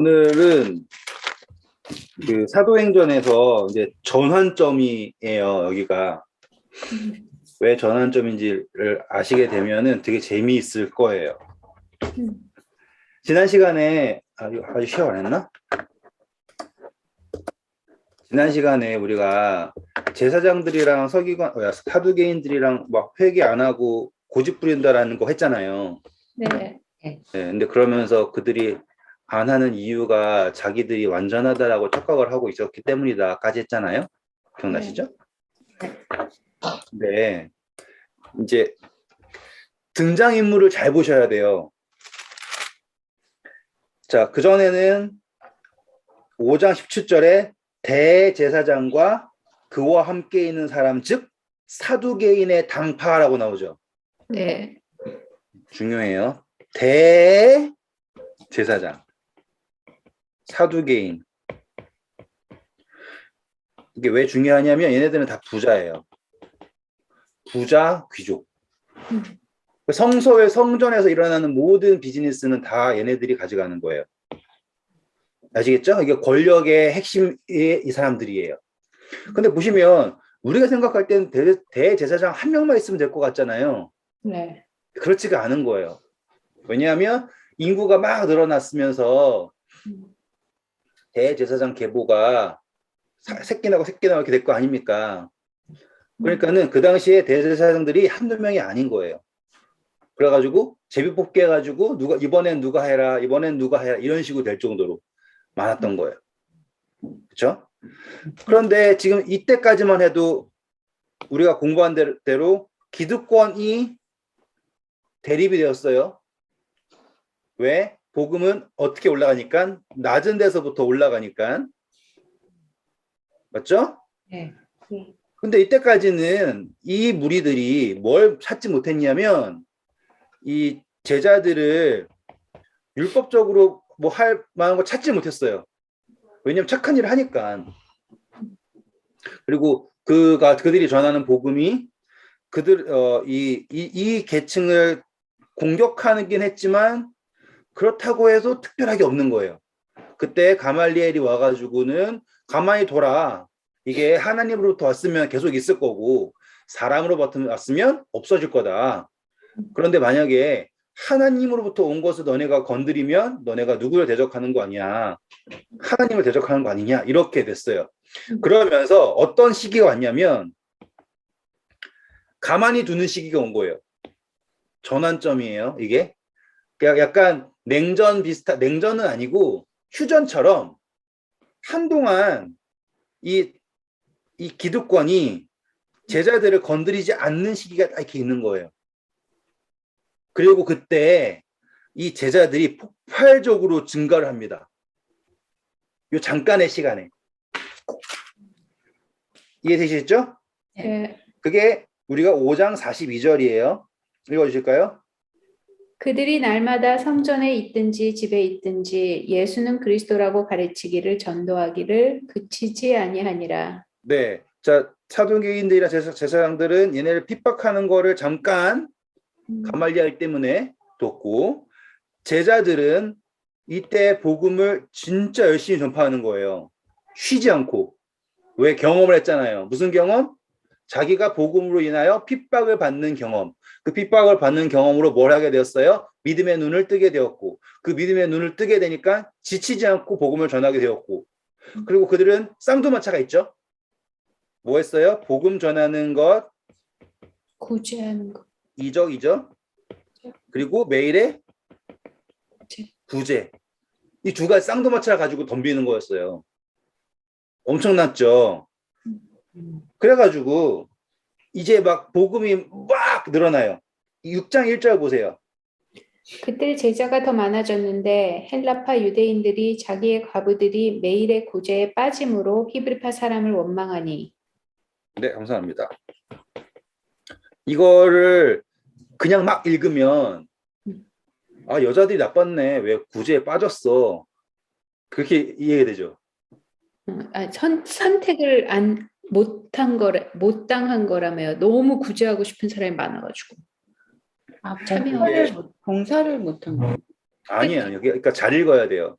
오늘은 그 사도행전에서 이제 전환점이에요. 여기가 왜 전환점인지를 아시게 되면은 되게 재미있을 거예요. 지난 시간에 아주 시작 안 했나? 지난 시간에 우리가 제사장들이랑 서기관, 사두개인들이랑 막 회개 안 하고 고집 부린다라는 거 했잖아요. 네. 네, 근데 그러면서 그들이 안 하는 이유가 자기들이 완전하다라고 착각을 하고 있었기 때문이다까지 했잖아요. 기억나시죠? 네. 이제 등장인물을 잘 보셔야 돼요. 자, 그전에는 5장 17절에 대제사장과 그와 함께 있는 사람, 즉 사두개인의 당파라고 나오죠. 네. 중요해요. 대제사장, 사두개인. 이게 왜 중요하냐면 얘네들은 다 부자예요. 부자, 귀족. 성서의 성전에서 일어나는 모든 비즈니스는 다 얘네들이 가져가는 거예요. 아시겠죠? 이게 권력의 핵심이 이 사람들이에요. 근데 보시면 우리가 생각할 때는 대제사장 한 명만 있으면 될 것 같잖아요. 네. 그렇지가 않은 거예요. 왜냐하면 인구가 막 늘어났으면서 대제사장 계보가 새끼 나고 이렇게 될 거 아닙니까? 그러니까는 그 당시에 대제사장들이 한두 명이 아닌 거예요. 그래가지고 제비 뽑기 해가지고 이번엔 누가 해라 이런 식으로 될 정도로 많았던 거예요. 그렇죠? 그런데 지금 이때까지만 해도 우리가 공부한 대로 기득권이 대립이 되었어요. 왜? 복음은 어떻게 올라가니까? 낮은 데서부터 올라가니까. 맞죠? 네. 근데 이때까지는 이 무리들이 뭘 찾지 못했냐면 이 제자들을 율법적으로 뭐 할 만한 거 찾지 못했어요. 왜냐면 착한 일을 하니까. 그리고 그들이 전하는 복음이 이 계층을 공격하긴 했지만 그렇다고 해서 특별하게 없는 거예요. 그때 가말리엘이 와가지고는 가만히 둬라. 이게 하나님으로부터 왔으면 계속 있을 거고 사람으로부터 왔으면 없어질 거다. 그런데 만약에 하나님으로부터 온 것을 너네가 건드리면 너네가 누구를 대적하는 거 아니야. 하나님을 대적하는 거 아니냐. 이렇게 됐어요. 그러면서 어떤 시기가 왔냐면 가만히 두는 시기가 온 거예요. 전환점이에요. 이게 약간 냉전은 아니고 휴전처럼 한동안 이 기득권이 제자들을 건드리지 않는 시기가 이렇게 있는 거예요. 그리고 그때 이 제자들이 폭발적으로 증가를 합니다. 요 잠깐의 시간에. 이해되시죠? 네. 그게 우리가 5장 42절이에요. 읽어주실까요? 그들이 날마다 성전에 있든지 집에 있든지 예수는 그리스도라고 가르치기를 전도하기를 그치지 아니하니라. 네. 자, 사두개인들이나 제사장들은 얘네를 핍박하는 거를 잠깐 가말리엘 때문에 뒀고 제자들은 이때 복음을 진짜 열심히 전파하는 거예요. 쉬지 않고. 왜? 경험을 했잖아요. 무슨 경험? 자기가 복음으로 인하여 핍박을 받는 경험. 그 핍박을 받는 경험으로 뭘 하게 되었어요? 믿음의 눈을 뜨게 되었고 그 믿음의 눈을 뜨게 되니까 지치지 않고 복음을 전하게 되었고 그리고 그들은 쌍두마차가 있죠. 뭐 했어요? 복음 전하는 것 구제하는 것. 이적 그리고 매일의 구제. 이 두 가지 쌍두마차를 가지고 덤비는 거였어요. 엄청났죠. 그래가지고 이제 막 복음이 막 늘어나요. 6장 1절 보세요. 그때 제자가 더 많아졌는데 헬라파 유대인들이 자기의 과부들이 매일의 구제에 빠짐으로 히브리파 사람을 원망하니. 네, 감사합니다. 이거를 그냥 막 읽으면 아, 여자들이 나빴네. 왜 구제에 빠졌어. 그렇게 이해가 되죠. 선택을 못 당한 거라며요. 너무 구제하고 싶은 사람이 많아가지고. 봉사를 못한 거예요. 아니에요. 그러니까 잘 읽어야 돼요.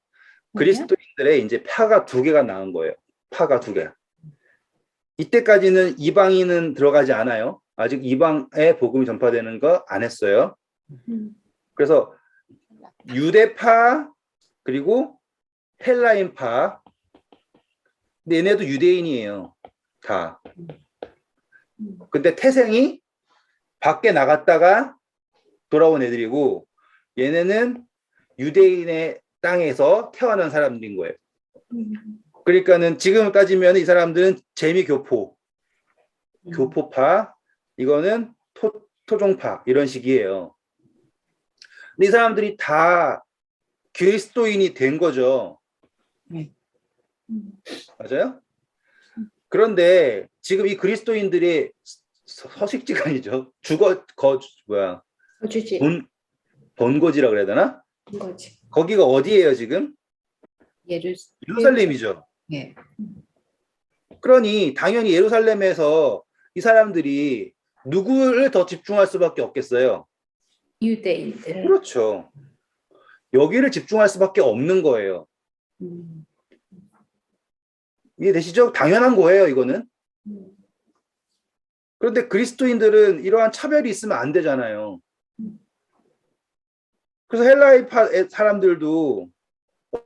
그리스도인들의 이제 파가 두 개가 나온 거예요. 파가 두 개. 이때까지는 이방인은 들어가지 않아요. 아직 이방의 복음이 전파되는 거 안 했어요. 그래서 유대파 그리고 헬라인파. 근데 얘네도 유대인이에요. 다. 근데 태생이 밖에 나갔다가 돌아온 애들이고 얘네는 유대인의 땅에서 태어난 사람들인 거예요. 그러니까는 지금 따지면 이 사람들은 재미교포, 교포파, 이거는 토종파 이런 식이에요. 근데 이 사람들이 다 그리스도인이 된 거죠. 맞아요? 그런데 지금 이 그리스도인들이 서식지가 아니죠. 거주지. 본거지라 그래야 되나? 거지. 거기가 어디예요, 지금? 예루살렘이죠. 예. 그러니 당연히 예루살렘에서 이 사람들이 누구를 더 집중할 수밖에 없겠어요. 유대인들. 그렇죠. 여기를 집중할 수밖에 없는 거예요. 이해되시죠? 당연한 거예요, 이거는. 그런데 그리스도인들은 이러한 차별이 있으면 안 되잖아요. 그래서 헬라이파 사람들도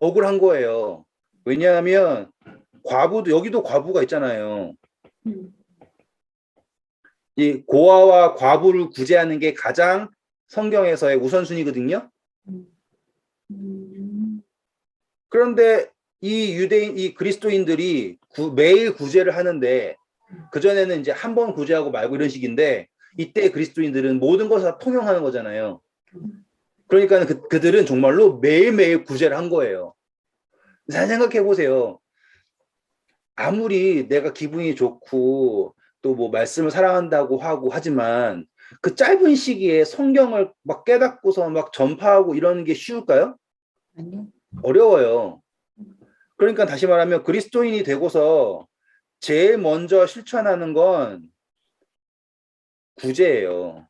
억울한 거예요. 왜냐하면 과부도 여기도 과부가 있잖아요. 이 고아와 과부를 구제하는 게 가장 성경에서의 우선순위거든요. 그런데 이 그리스도인들이 매일 구제를 하는데 그전에는 이제 한 번 구제하고 말고 이런 식인데 이때 그리스도인들은 모든 것을 다 통용하는 거잖아요. 그러니까 그들은 정말로 매일매일 구제를 한 거예요. 잘 생각해 보세요. 아무리 내가 기분이 좋고 또 뭐 말씀을 사랑한다고 하고 하지만 그 짧은 시기에 성경을 막 깨닫고서 막 전파하고 이러는 게 쉬울까요? 아니요. 어려워요. 그러니까 다시 말하면 그리스도인이 되고서 제일 먼저 실천하는 건 구제예요.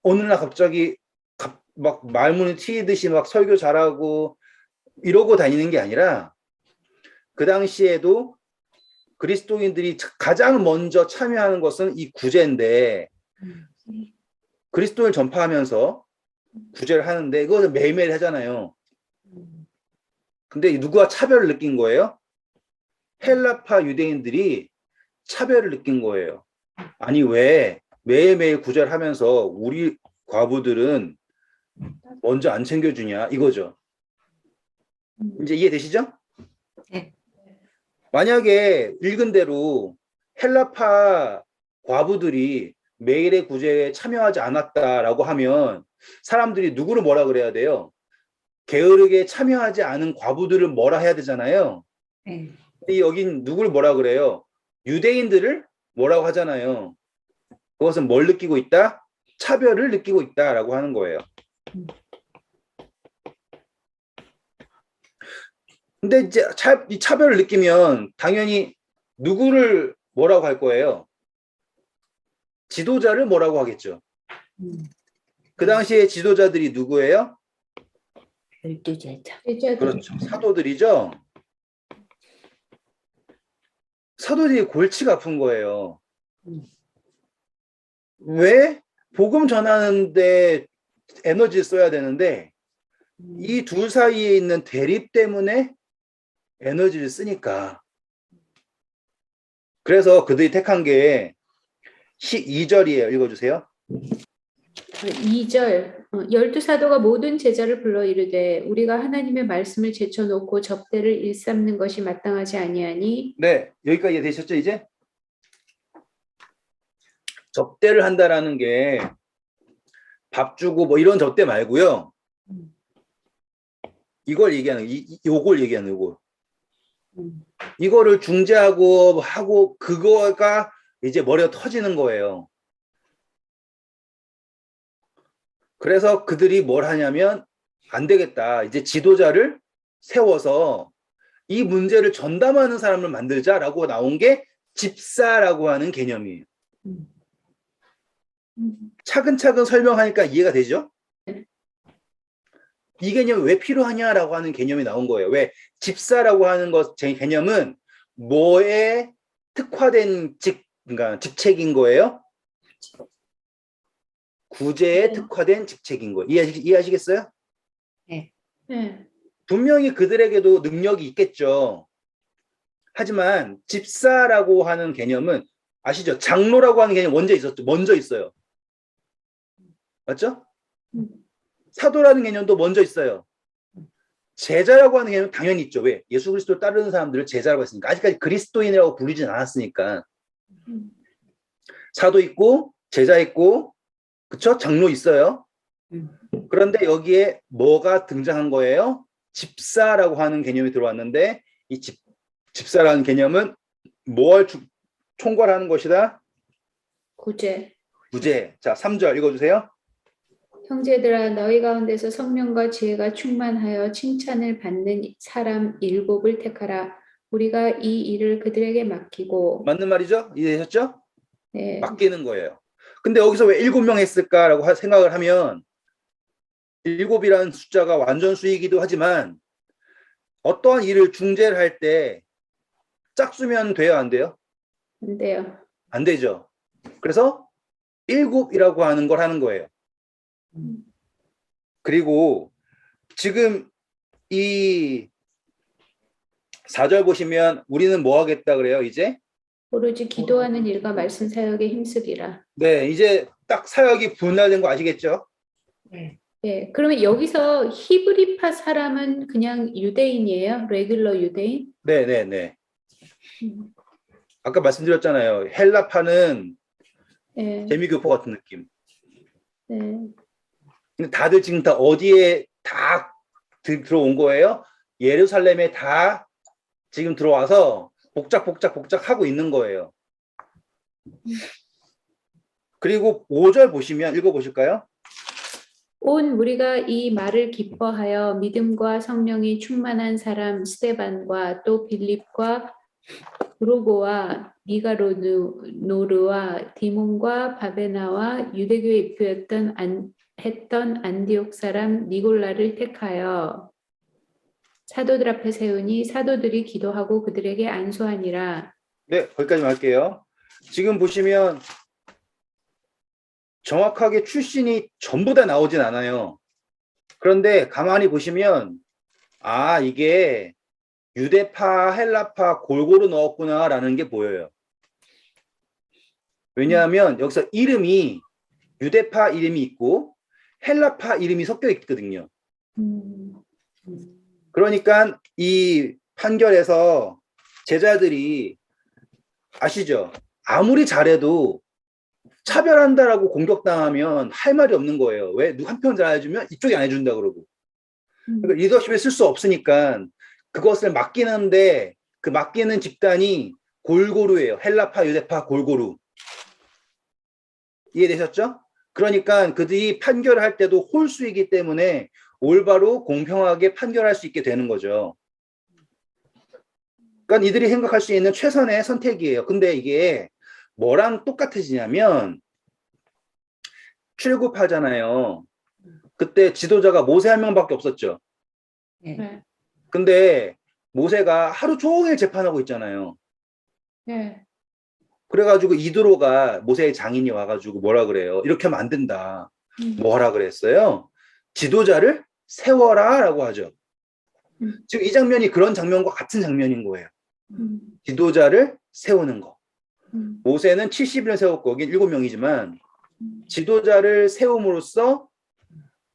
어느 날 갑자기 막 말문이 트이듯이 막 설교 잘하고 이러고 다니는 게 아니라 그 당시에도 그리스도인들이 가장 먼저 참여하는 것은 이 구제인데 그리스도를 전파하면서 구제를 하는데 이거는 매일매일 하잖아요. 근데 누구와 차별을 느낀 거예요? 헬라파 유대인들이 차별을 느낀 거예요. 아니 왜 매일매일 구제를 하면서 우리 과부들은 먼저 안 챙겨주냐 이거죠. 이제 이해되시죠? 네. 만약에 읽은 대로 헬라파 과부들이 매일의 구제에 참여하지 않았다라고 하면 사람들이 누구를 뭐라 그래야 돼요? 게으르게 참여하지 않은 과부들을 뭐라 해야 되잖아요. 네. 여긴 누구를 뭐라 그래요? 유대인들을 뭐라고 하잖아요. 그것은 뭘 느끼고 있다? 차별을 느끼고 있다라고 하는 거예요. 근데 이제 이 차별을 느끼면 당연히 누구를 뭐라고 할 거예요? 지도자를 뭐라고 하겠죠. 그 당시에 지도자들이 누구예요? 12제자. 그렇죠. 사도들이죠. 사도들이 골치가 아픈 거예요. 왜? 복음 전하는데 에너지를 써야 되는데 이 둘 사이에 있는 대립 때문에 에너지를 쓰니까. 그래서 그들이 택한 게 12절이에요. 읽어주세요. 2절. 열두 사도가 모든 제자를 불러 이르되 우리가 하나님의 말씀을 제쳐놓고 접대를 일삼는 것이 마땅하지 아니하니. 네, 여기까지 이해되셨죠 이제? 접대를 한다라는 게 밥 주고 뭐 이런 접대 말고요. 이걸 얘기하는 요걸 얘기하는 요거. 이거를 중재하고 하고 그거가 이제 머리가 터지는 거예요. 그래서 그들이 뭘 하냐면 안 되겠다. 이제 지도자를 세워서 이 문제를 전담하는 사람을 만들자라고 나온 게 집사라고 하는 개념이에요. 차근차근 설명하니까 이해가 되죠? 이 개념이 왜 필요하냐라고 하는 개념이 나온 거예요. 왜? 집사라고 하는 것, 제 개념은 뭐에 특화된 그러니까 직책인 거예요? 구제에 네. 특화된 직책인 거예요. 이해하시겠어요? 네. 네. 분명히 그들에게도 능력이 있겠죠. 하지만 집사라고 하는 개념은 아시죠? 장로라고 하는 개념이 먼저 있어요. 맞죠? 음. 사도라는 개념도 먼저 있어요. 제자라고 하는 개념은 당연히 있죠. 왜? 예수 그리스도를 따르는 사람들을 제자라고 했으니까. 아직까지 그리스도인이라고 부르진 않았으니까. 음. 사도 있고 제자 있고 그쵸? 장로 있어요. 음. 그런데 여기에 뭐가 등장한 거예요? 집사라고 하는 개념이 들어왔는데 이 집사라는 개념은 뭘 총괄하는 것이다? 구제. 구제. 자, 3절 읽어주세요. 형제들아 너희 가운데서 성령과 지혜가 충만하여 칭찬을 받는 사람 7을 택하라. 우리가 이 일을 그들에게 맡기고. 맞는 말이죠? 이해하셨죠? 네. 맡기는 거예요. 근데 여기서 왜 7명 했을까라고 생각을 하면 7이라는 숫자가 완전 수이기도 하지만 어떠한 일을 중재를 할 때 짝수면 돼요, 안 돼요? 안 돼요. 안 되죠. 그래서 7이라고 하는 걸 하는 거예요. 그리고 지금 이 4절 보시면 우리는 뭐 하겠다 그래요, 이제? 오로지 기도하는 일과 말씀 사역에 힘쓰기라. 네, 이제 딱 사역이 분할된 거 아시겠죠? 네. 네. 그러면 여기서 히브리파 사람은 그냥 유대인이에요? 레귤러 유대인? 네, 네, 네. 음. 아까 말씀드렸잖아요. 헬라파는 네. 재미교포 같은 느낌. 네. 근데 다들 지금 다 어디에 다 들어온 거예요? 예루살렘에 다 지금 들어와서 복작 하고 있는 거예요. 그리고 5절 보시면 읽어보실까요? 온 무리가 이 말을 기뻐하여 믿음과 성령이 충만한 사람 스데반과 또 빌립과 브로고와 니가노르와 디몬과 바베나와 유대교에 입교했던 했던 안디옥 사람 니골라를 택하여 사도들 앞에 세우니 사도들이 기도하고 그들에게 안수하니라. 네, 거기까지만 할게요. 지금 보시면 정확하게 출신이 전부 다 나오진 않아요. 그런데 가만히 보시면 아, 이게 유대파, 헬라파 골고루 넣었구나라는 게 보여요. 왜냐하면 여기서 이름이 유대파 이름이 있고 헬라파 이름이 섞여 있거든요. 그러니까 이 판결에서 제자들이 아시죠? 아무리 잘해도 차별한다라고 공격당하면 할 말이 없는 거예요. 왜? 누구 한편 잘해주면 이쪽이 안 해준다 그러고. 그러니까 리더십에 쓸 수 없으니까 그것을 맡기는데 그 맡기는 집단이 골고루예요. 헬라파, 유대파 골고루. 이해되셨죠? 그러니까 그들이 판결을 할 때도 홀수이기 때문에 올바로 공평하게 판결할 수 있게 되는 거죠. 그러니까 이들이 생각할 수 있는 최선의 선택이에요. 근데 이게 뭐랑 똑같아지냐면 출굽하잖아요. 그때 지도자가 모세 한 명밖에 없었죠. 네. 근데 모세가 하루 종일 재판하고 있잖아요. 네. 그래가지고 이드로가 모세의 장인이 와가지고 뭐라 그래요? 이렇게 하면 안 된다. 뭐 하라 그랬어요? 지도자를 세워라 라고 하죠. 지금 이 장면이 그런 장면과 같은 장면인 거예요. 지도자를 세우는 거. 모세는 70년 세웠고 여기 7명이지만 지도자를 세움으로써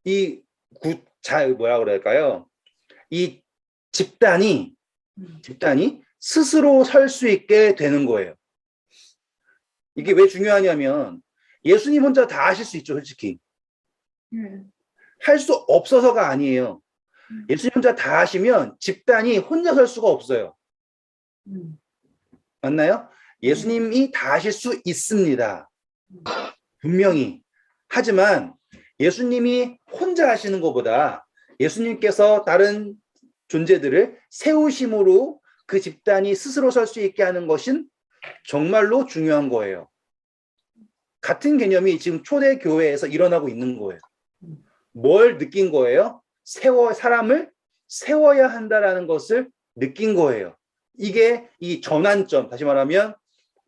이 뭐라 그럴까요? 이 집단이 스스로 설 수 있게 되는 거예요. 이게 왜 중요하냐면 예수님 혼자 다 하실 수 있죠, 솔직히. 할 수 없어서가 아니에요. 예수님 혼자 다 하시면 집단이 혼자 설 수가 없어요. 맞나요? 예수님이 다 하실 수 있습니다. 분명히. 하지만 예수님이 혼자 하시는 것보다 예수님께서 다른 존재들을 세우심으로 그 집단이 스스로 설 수 있게 하는 것은 정말로 중요한 거예요. 같은 개념이 지금 초대 교회에서 일어나고 있는 거예요. 뭘 느낀 거예요? 사람을 세워야 한다라는 것을 느낀 거예요. 이게 이 전환점, 다시 말하면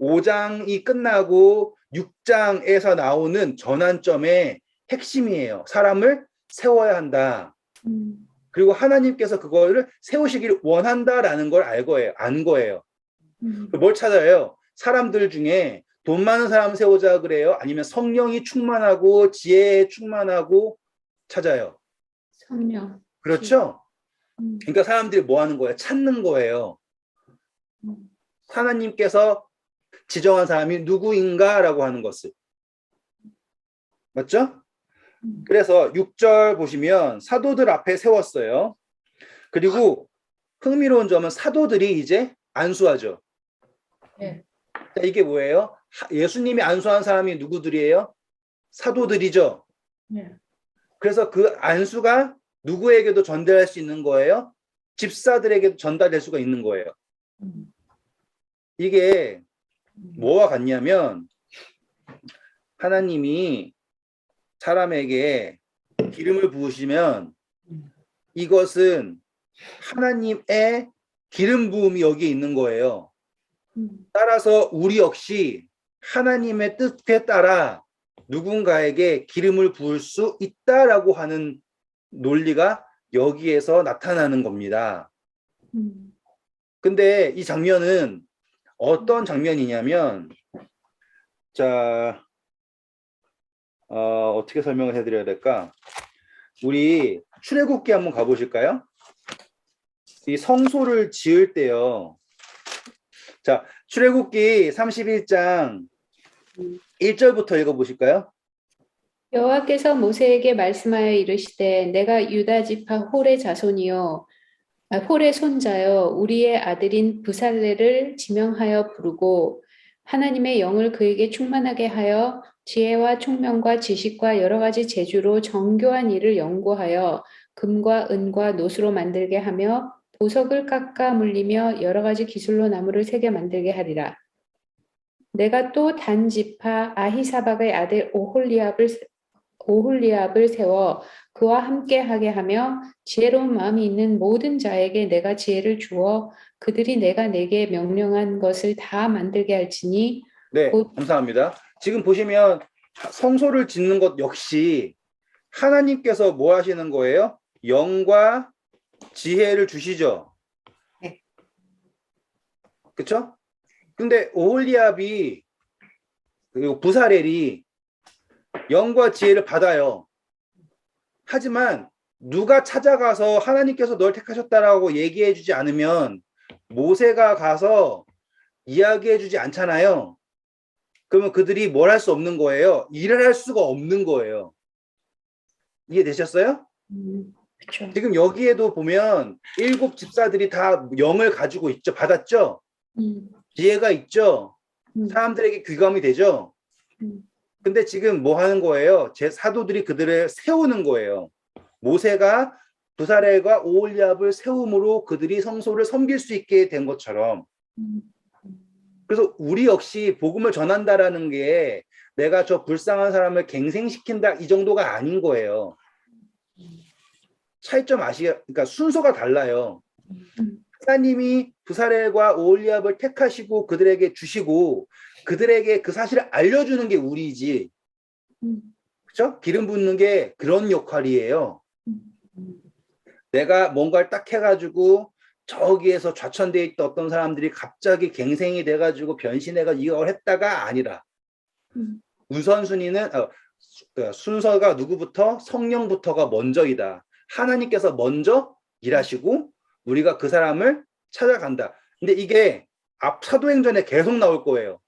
5장이 끝나고 6장에서 나오는 전환점의 핵심이에요. 사람을 세워야 한다. 그리고 하나님께서 그거를 세우시기를 원한다라는 걸 안 거예요. 뭘 찾아요? 사람들 중에 돈 많은 사람 세우자 그래요? 아니면 성령이 충만하고 지혜에 충만하고 찾아요? 성령. 그렇죠? 음. 그러니까 사람들이 뭐 하는 거예요? 찾는 거예요. 하나님께서 지정한 사람이 누구인가라고 하는 것을. 맞죠? 그래서 6절 보시면 사도들 앞에 세웠어요. 그리고 흥미로운 점은 사도들이 이제 안수하죠. 네. 자, 이게 뭐예요? 예수님이 안수한 사람이 누구들이에요? 사도들이죠. 네. 그래서 그 안수가 누구에게도 전달할 수 있는 거예요? 집사들에게도 전달될 수가 있는 거예요. 이게 뭐와 같냐면 하나님이 사람에게 기름을 부으시면 이것은 하나님의 기름 부음이 여기에 있는 거예요. 따라서 우리 역시 하나님의 뜻에 따라 누군가에게 기름을 부을 수 있다라고 하는 논리가 여기에서 나타나는 겁니다. 근데 이 장면은 어떤 장면이냐면, 자, 어떻게 설명을 해드려야 될까? 우리 출애굽기 한번 가보실까요? 이 성소를 지을 때요. 자, 출애굽기 31장 1절부터 읽어보실까요? 여호와께서 모세에게 말씀하여 이르시되 내가 유다 지파 홀의 자손이요 홀의 손자여 우리의 아들인 부살레를 지명하여 부르고 하나님의 영을 그에게 충만하게 하여 지혜와 총명과 지식과 여러 가지 재주로 정교한 일을 연구하여 금과 은과 노수로 만들게 하며 보석을 깎아 물리며 여러 가지 기술로 나무를 새겨 만들게 하리라. 내가 또 단 지파 아히사박의 아들 오홀리압을 세워 그와 함께 하게 하며 지혜로운 마음이 있는 모든 자에게 내가 지혜를 주어 그들이 내가 내게 명령한 것을 다 만들게 할지니 네, 곧 감사합니다. 지금 보시면 성소를 짓는 것 역시 하나님께서 뭐 하시는 거예요? 영과 지혜를 주시죠. 네. 그렇죠? 근데 오홀리압이 그리고 부사렐이 영과 지혜를 받아요. 하지만 누가 찾아가서 하나님께서 널 택하셨다라고 얘기해 주지 않으면 모세가 가서 이야기해 주지 않잖아요. 그러면 그들이 뭘 할 수 없는 거예요? 일을 할 수가 없는 거예요. 이해되셨어요? 그렇죠. 지금 여기에도 보면 7 집사들이 다 영을 가지고 있죠. 받았죠? 지혜가 있죠? 사람들에게 귀감이 되죠? 근데 지금 뭐 하는 거예요? 제 사도들이 그들을 세우는 거예요. 모세가 부사렐과 오홀리압을 세움으로 그들이 성소를 섬길 수 있게 된 것처럼. 그래서 우리 역시 복음을 전한다라는 게 내가 저 불쌍한 사람을 갱생시킨다 이 정도가 아닌 거예요. 차이점 그러니까 순서가 달라요. 하나님이 부사렐과 오홀리압을 택하시고 그들에게 주시고 그들에게 그 사실을 알려주는 게 우리지. 그렇죠? 기름 붓는 게 그런 역할이에요. 내가 뭔가를 딱 해가지고 저기에서 좌천되어 있던 어떤 사람들이 갑자기 갱생이 돼가지고 변신해가지고 이걸 했다가 아니라 우선순위는 순서가 누구부터? 성령부터가 먼저이다. 하나님께서 먼저 일하시고 우리가 그 사람을 찾아간다. 근데 이게 앞 사도행전에 계속 나올 거예요.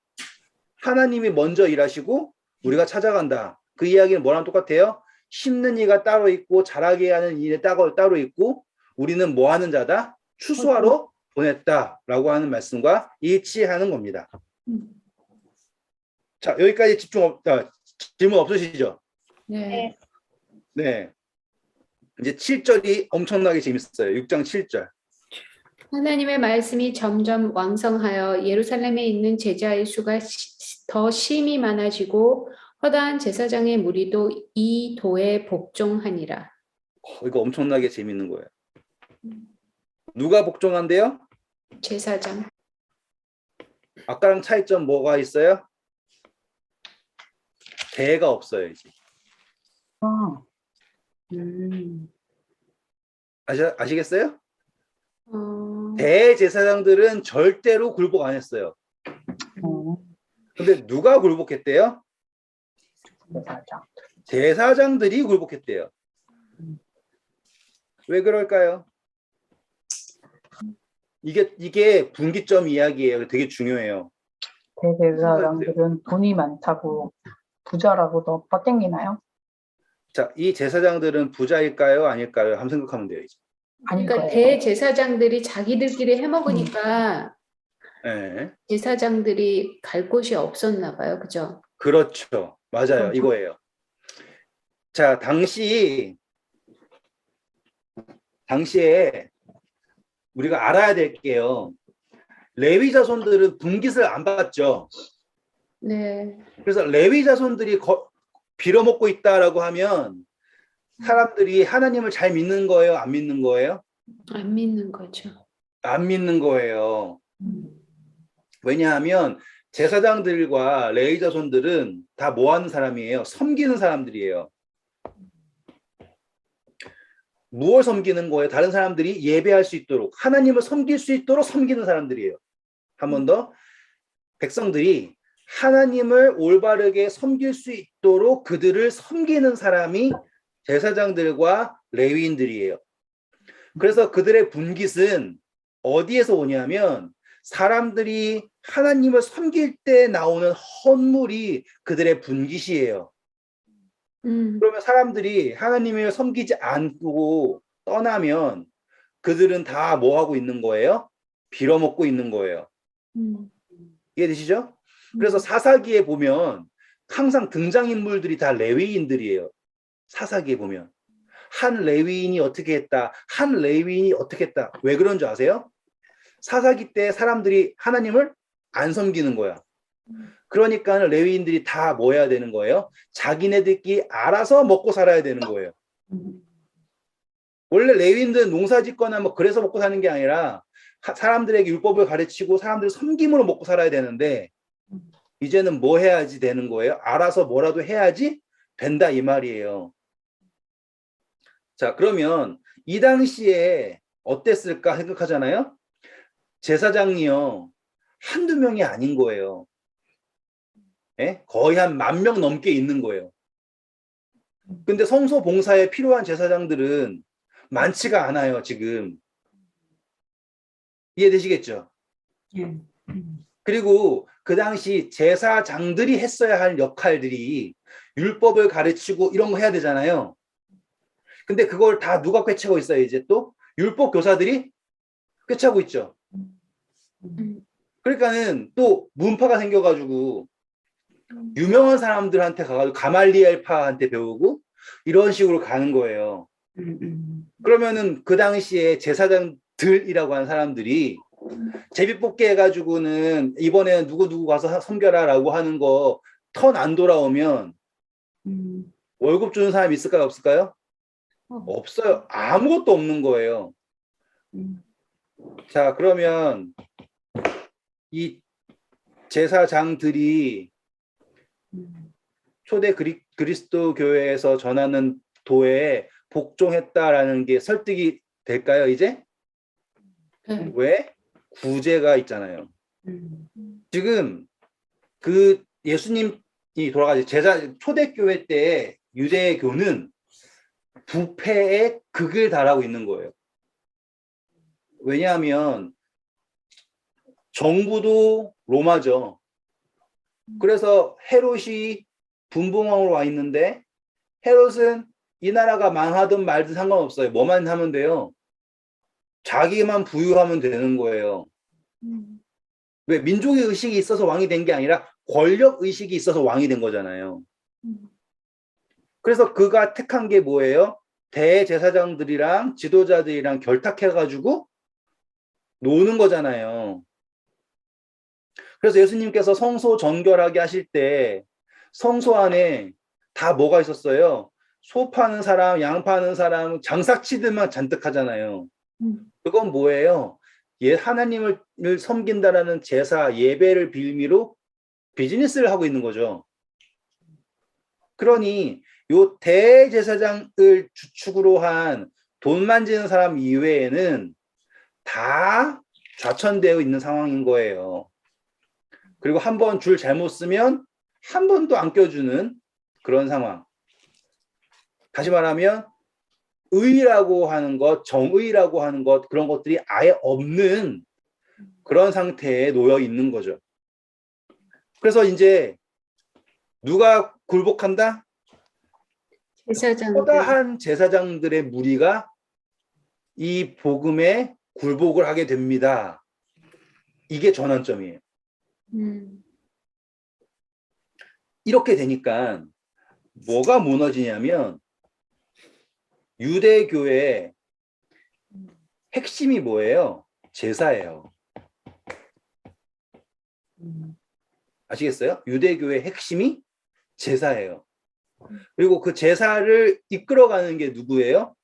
하나님이 먼저 일하시고 우리가 찾아간다. 그 이야기는 뭐랑 똑같아요? 심는 이가 따로 있고 자라게 하는 이가 따로 있고 우리는 뭐 하는 자다? 추수하러 보냈다라고 하는 말씀과 일치하는 겁니다. 자, 여기까지 질문 없으시죠? 네. 네. 이제 7절이 엄청나게 재밌어요. 6장 7절. 하나님의 말씀이 점점 왕성하여 예루살렘에 있는 제자의 수가 더 심히 많아지고 허다한 제사장의 무리도 이 도에 복종하니라. 이거 엄청나게 재밌는 거예요. 누가 복종한대요? 제사장. 아까랑 차이점 뭐가 있어요? 대가 없어요, 이제. 아, 음, 아시겠어요? 어, 대제사장들은 절대로 굴복 안 했어요. 어, 근데 누가 굴복했대요? 제사장. 제사장들이 굴복했대요. 왜 그럴까요? 이게 분기점 이야기예요. 되게 중요해요. 대제사장들은 돈이 많다고 부자라고 더 뻗땡기나요? 자, 이 제사장들은 부자일까요? 아닐까요? 한번 생각하면 돼요, 이제. 아닐 그러니까 거예요. 대제사장들이 자기들끼리 해먹으니까 네. 제사장들이 갈 곳이 없었나 봐요. 그죠? 그렇죠. 맞아요. 이거예요. 자, 당시에 우리가 알아야 될 게요. 레위 자손들은 분깃을 안 받죠. 네. 그래서 레위 자손들이 빌어먹고 있다라고 하면 사람들이 하나님을 잘 믿는 거예요? 안 믿는 거예요? 안 믿는 거죠. 안 믿는 거예요. 왜냐하면 제사장들과 레위 자손들은 다 뭐 하는 사람이에요? 섬기는 사람들이에요. 무엇을 섬기는 거예요? 다른 사람들이 예배할 수 있도록, 하나님을 섬길 수 있도록 섬기는 사람들이에요. 한 번 더, 백성들이 하나님을 올바르게 섬길 수 있도록 그들을 섬기는 사람이 제사장들과 레위인들이에요. 그래서 그들의 분깃은 어디에서 오냐면 사람들이 하나님을 섬길 때 나오는 헌물이 그들의 분깃이에요. 그러면 사람들이 하나님을 섬기지 않고 떠나면 그들은 다 뭐 하고 있는 거예요? 빌어먹고 있는 거예요. 이해되시죠? 그래서 사사기에 보면 항상 등장인물들이 다 레위인들이에요. 사사기에 보면 한 레위인이 어떻게 했다, 한 레위인이 어떻게 했다. 왜 그런 줄 아세요? 사사기 때 사람들이 하나님을 안 섬기는 거야. 그러니까 레위인들이 다 뭐 해야 되는 거예요? 자기네들끼리 알아서 먹고 살아야 되는 거예요. 원래 레위인들은 농사 짓거나 뭐 그래서 먹고 사는 게 아니라 사람들에게 율법을 가르치고 사람들 섬김으로 먹고 살아야 되는데 이제는 뭐 해야지 되는 거예요? 알아서 뭐라도 해야지 된다 이 말이에요. 자, 그러면 이 당시에 어땠을까 생각하잖아요. 제사장이요, 한두 명이 아닌 거예요. 예? 거의 한 10,000명 넘게 있는 거예요. 근데 성소 봉사에 필요한 제사장들은 많지가 않아요, 지금. 이해되시겠죠? 예. 그리고 그 당시 제사장들이 했어야 할 역할들이 율법을 가르치고 이런 거 해야 되잖아요. 근데 그걸 다 누가 꿰차고 있어요, 이제 또? 율법 교사들이 꿰차고 있죠. 그러니까는 또 문파가 생겨가지고 유명한 사람들한테 가가지고 가말리엘파한테 배우고 이런 식으로 가는 거예요. 그러면은 그 당시에 제사장들이라고 하는 사람들이 제비뽑기 해가지고는 이번에는 누구 가서 섬겨라라고 하는 거 턴 안 돌아오면 월급 주는 사람이 있을까요? 없을까요? 없어요. 아무것도 없는 거예요. 자, 그러면 이 제사장들이 초대 그리스도 교회에서 전하는 도에 복종했다라는 게 설득이 될까요, 이제? 네. 왜? 구제가 있잖아요. 지금 그 예수님이 돌아가신 초대교회 때 유대교는 부패의 극을 달하고 있는 거예요. 왜냐하면 정부도 로마죠. 그래서 헤롯이 분봉왕으로 와 있는데 헤롯은 이 나라가 망하든 말든 상관없어요. 뭐만 하면 돼요? 자기만 부유하면 되는 거예요. 왜? 민족의 의식이 있어서 왕이 된 게 아니라 권력 의식이 있어서 왕이 된 거잖아요. 그래서 그가 택한 게 뭐예요? 대제사장들이랑 지도자들이랑 결탁해가지고 노는 거잖아요. 그래서 예수님께서 성소 정결하게 하실 때 성소 안에 다 뭐가 있었어요? 소 파는 사람, 양 파는 사람, 장사치들만 잔뜩 하잖아요. 음. 그건 뭐예요? 하나님을 섬긴다라는 제사, 예배를 빌미로 비즈니스를 하고 있는 거죠. 그러니 요 대제사장을 주축으로 한 돈 만지는 사람 이외에는 다 좌천되어 있는 상황인 거예요. 그리고 한 번 줄 잘못 쓰면 한 번도 안 껴주는 그런 상황. 다시 말하면 의라고 하는 것, 정의라고 하는 것, 그런 것들이 아예 없는 그런 상태에 놓여 있는 거죠. 그래서 이제 누가 굴복한다? 제사장들. 허다한 제사장들의 무리가 이 복음에 굴복을 하게 됩니다. 이게 전환점이에요. 이렇게 되니까 뭐가 무너지냐면 유대교의 핵심이 뭐예요? 제사예요. 아시겠어요? 유대교의 핵심이 제사예요. 그리고 그 제사를 이끌어가는 게 누구예요?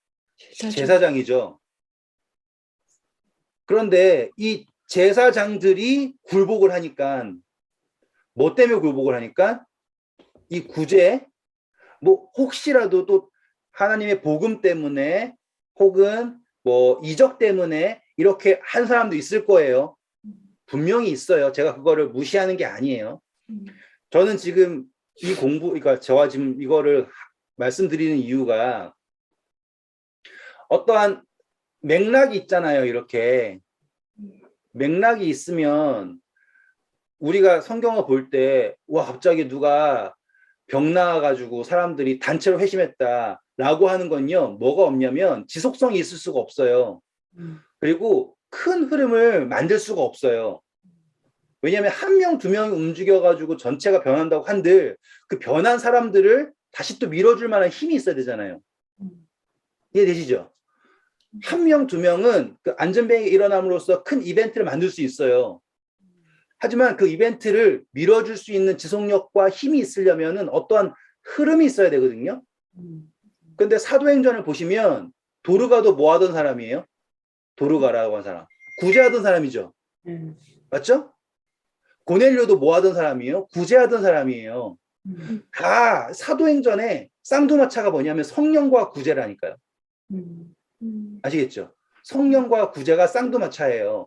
제사장이죠. 그런데 이 제사장들이 굴복을 하니까, 뭐 때문에 굴복을 하니까? 이 구제, 뭐 혹시라도 또 하나님의 복음 때문에 혹은 뭐 이적 때문에 이렇게 한 사람도 있을 거예요. 분명히 있어요. 제가 그거를 무시하는 게 아니에요. 저는 지금 이 그러니까 저와 지금 이거를 말씀드리는 이유가 어떠한 맥락이 있잖아요. 이렇게 맥락이 있으면 우리가 성경을 볼 때 와 갑자기 누가 병 나와가지고 사람들이 단체로 회심했다라고 하는 건요. 뭐가 없냐면 지속성이 있을 수가 없어요. 그리고 큰 흐름을 만들 수가 없어요. 왜냐하면 한 명, 두 명이 움직여가지고 전체가 변한다고 한들 그 변한 사람들을 다시 또 밀어줄 만한 힘이 있어야 되잖아요. 이해되시죠? 한 명, 두 명은 그 안전뱅이 일어남으로써 큰 이벤트를 만들 수 있어요. 하지만 그 이벤트를 밀어줄 수 있는 지속력과 힘이 있으려면은 어떠한 흐름이 있어야 되거든요. 근데 사도행전을 보시면 도르가도 뭐 하던 사람이에요? 도르가라고 한 사람. 구제하던 사람이죠. 맞죠? 고넬료도 뭐 하던 사람이에요? 구제하던 사람이에요. 다 사도행전에 쌍두마차가 뭐냐면 성령과 구제라니까요. 아시겠죠? 성령과 구제가 쌍두마차예요.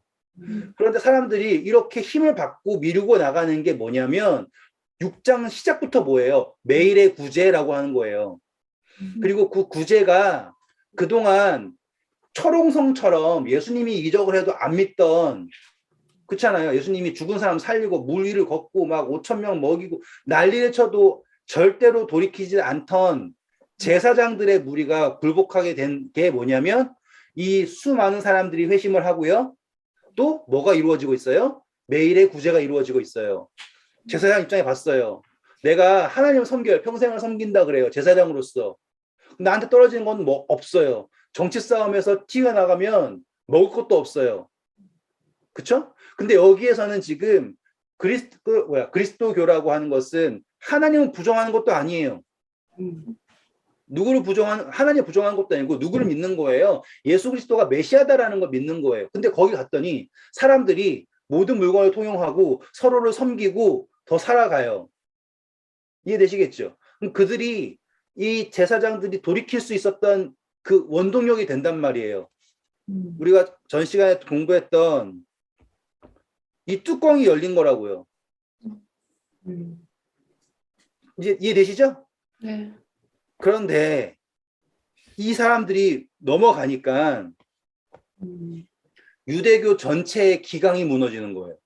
그런데 사람들이 이렇게 힘을 받고 미루고 나가는 게 뭐냐면 6장 시작부터 뭐예요? 매일의 구제라고 하는 거예요. 그리고 그 구제가 그동안 철옹성처럼 예수님이 이적을 해도 안 믿던, 그렇잖아요. 예수님이 죽은 사람 살리고 물 위를 걷고 막 5천 명 먹이고 난리를 쳐도 절대로 돌이키지 않던 제사장들의 무리가 굴복하게 된 게 뭐냐면 이 수많은 사람들이 회심을 하고요. 또 뭐가 이루어지고 있어요? 매일의 구제가 이루어지고 있어요. 제사장 입장에 봤어요. 내가 하나님을 섬겨요. 평생을 섬긴다 그래요. 제사장으로서. 나한테 떨어지는 건 뭐 없어요. 정치 싸움에서 튀어나가면 먹을 것도 없어요. 그쵸? 근데 여기에서는 지금 그리스도교라고 하는 것은 하나님을 부정하는 것도 아니에요. 하나님 부정하는 것도 아니고 누구를 믿는 거예요. 예수 그리스도가 메시아다라는 걸 믿는 거예요. 근데 거기 갔더니 사람들이 모든 물건을 통용하고 서로를 섬기고 더 살아가요. 이해되시겠죠? 그럼 그들이 이 제사장들이 돌이킬 수 있었던 그 원동력이 된단 말이에요. 우리가 전 시간에 공부했던 이 뚜껑이 열린 거라고요. 이제 이해되시죠? 네. 그런데 이 사람들이 넘어가니까 유대교 전체의 기강이 무너지는 거예요.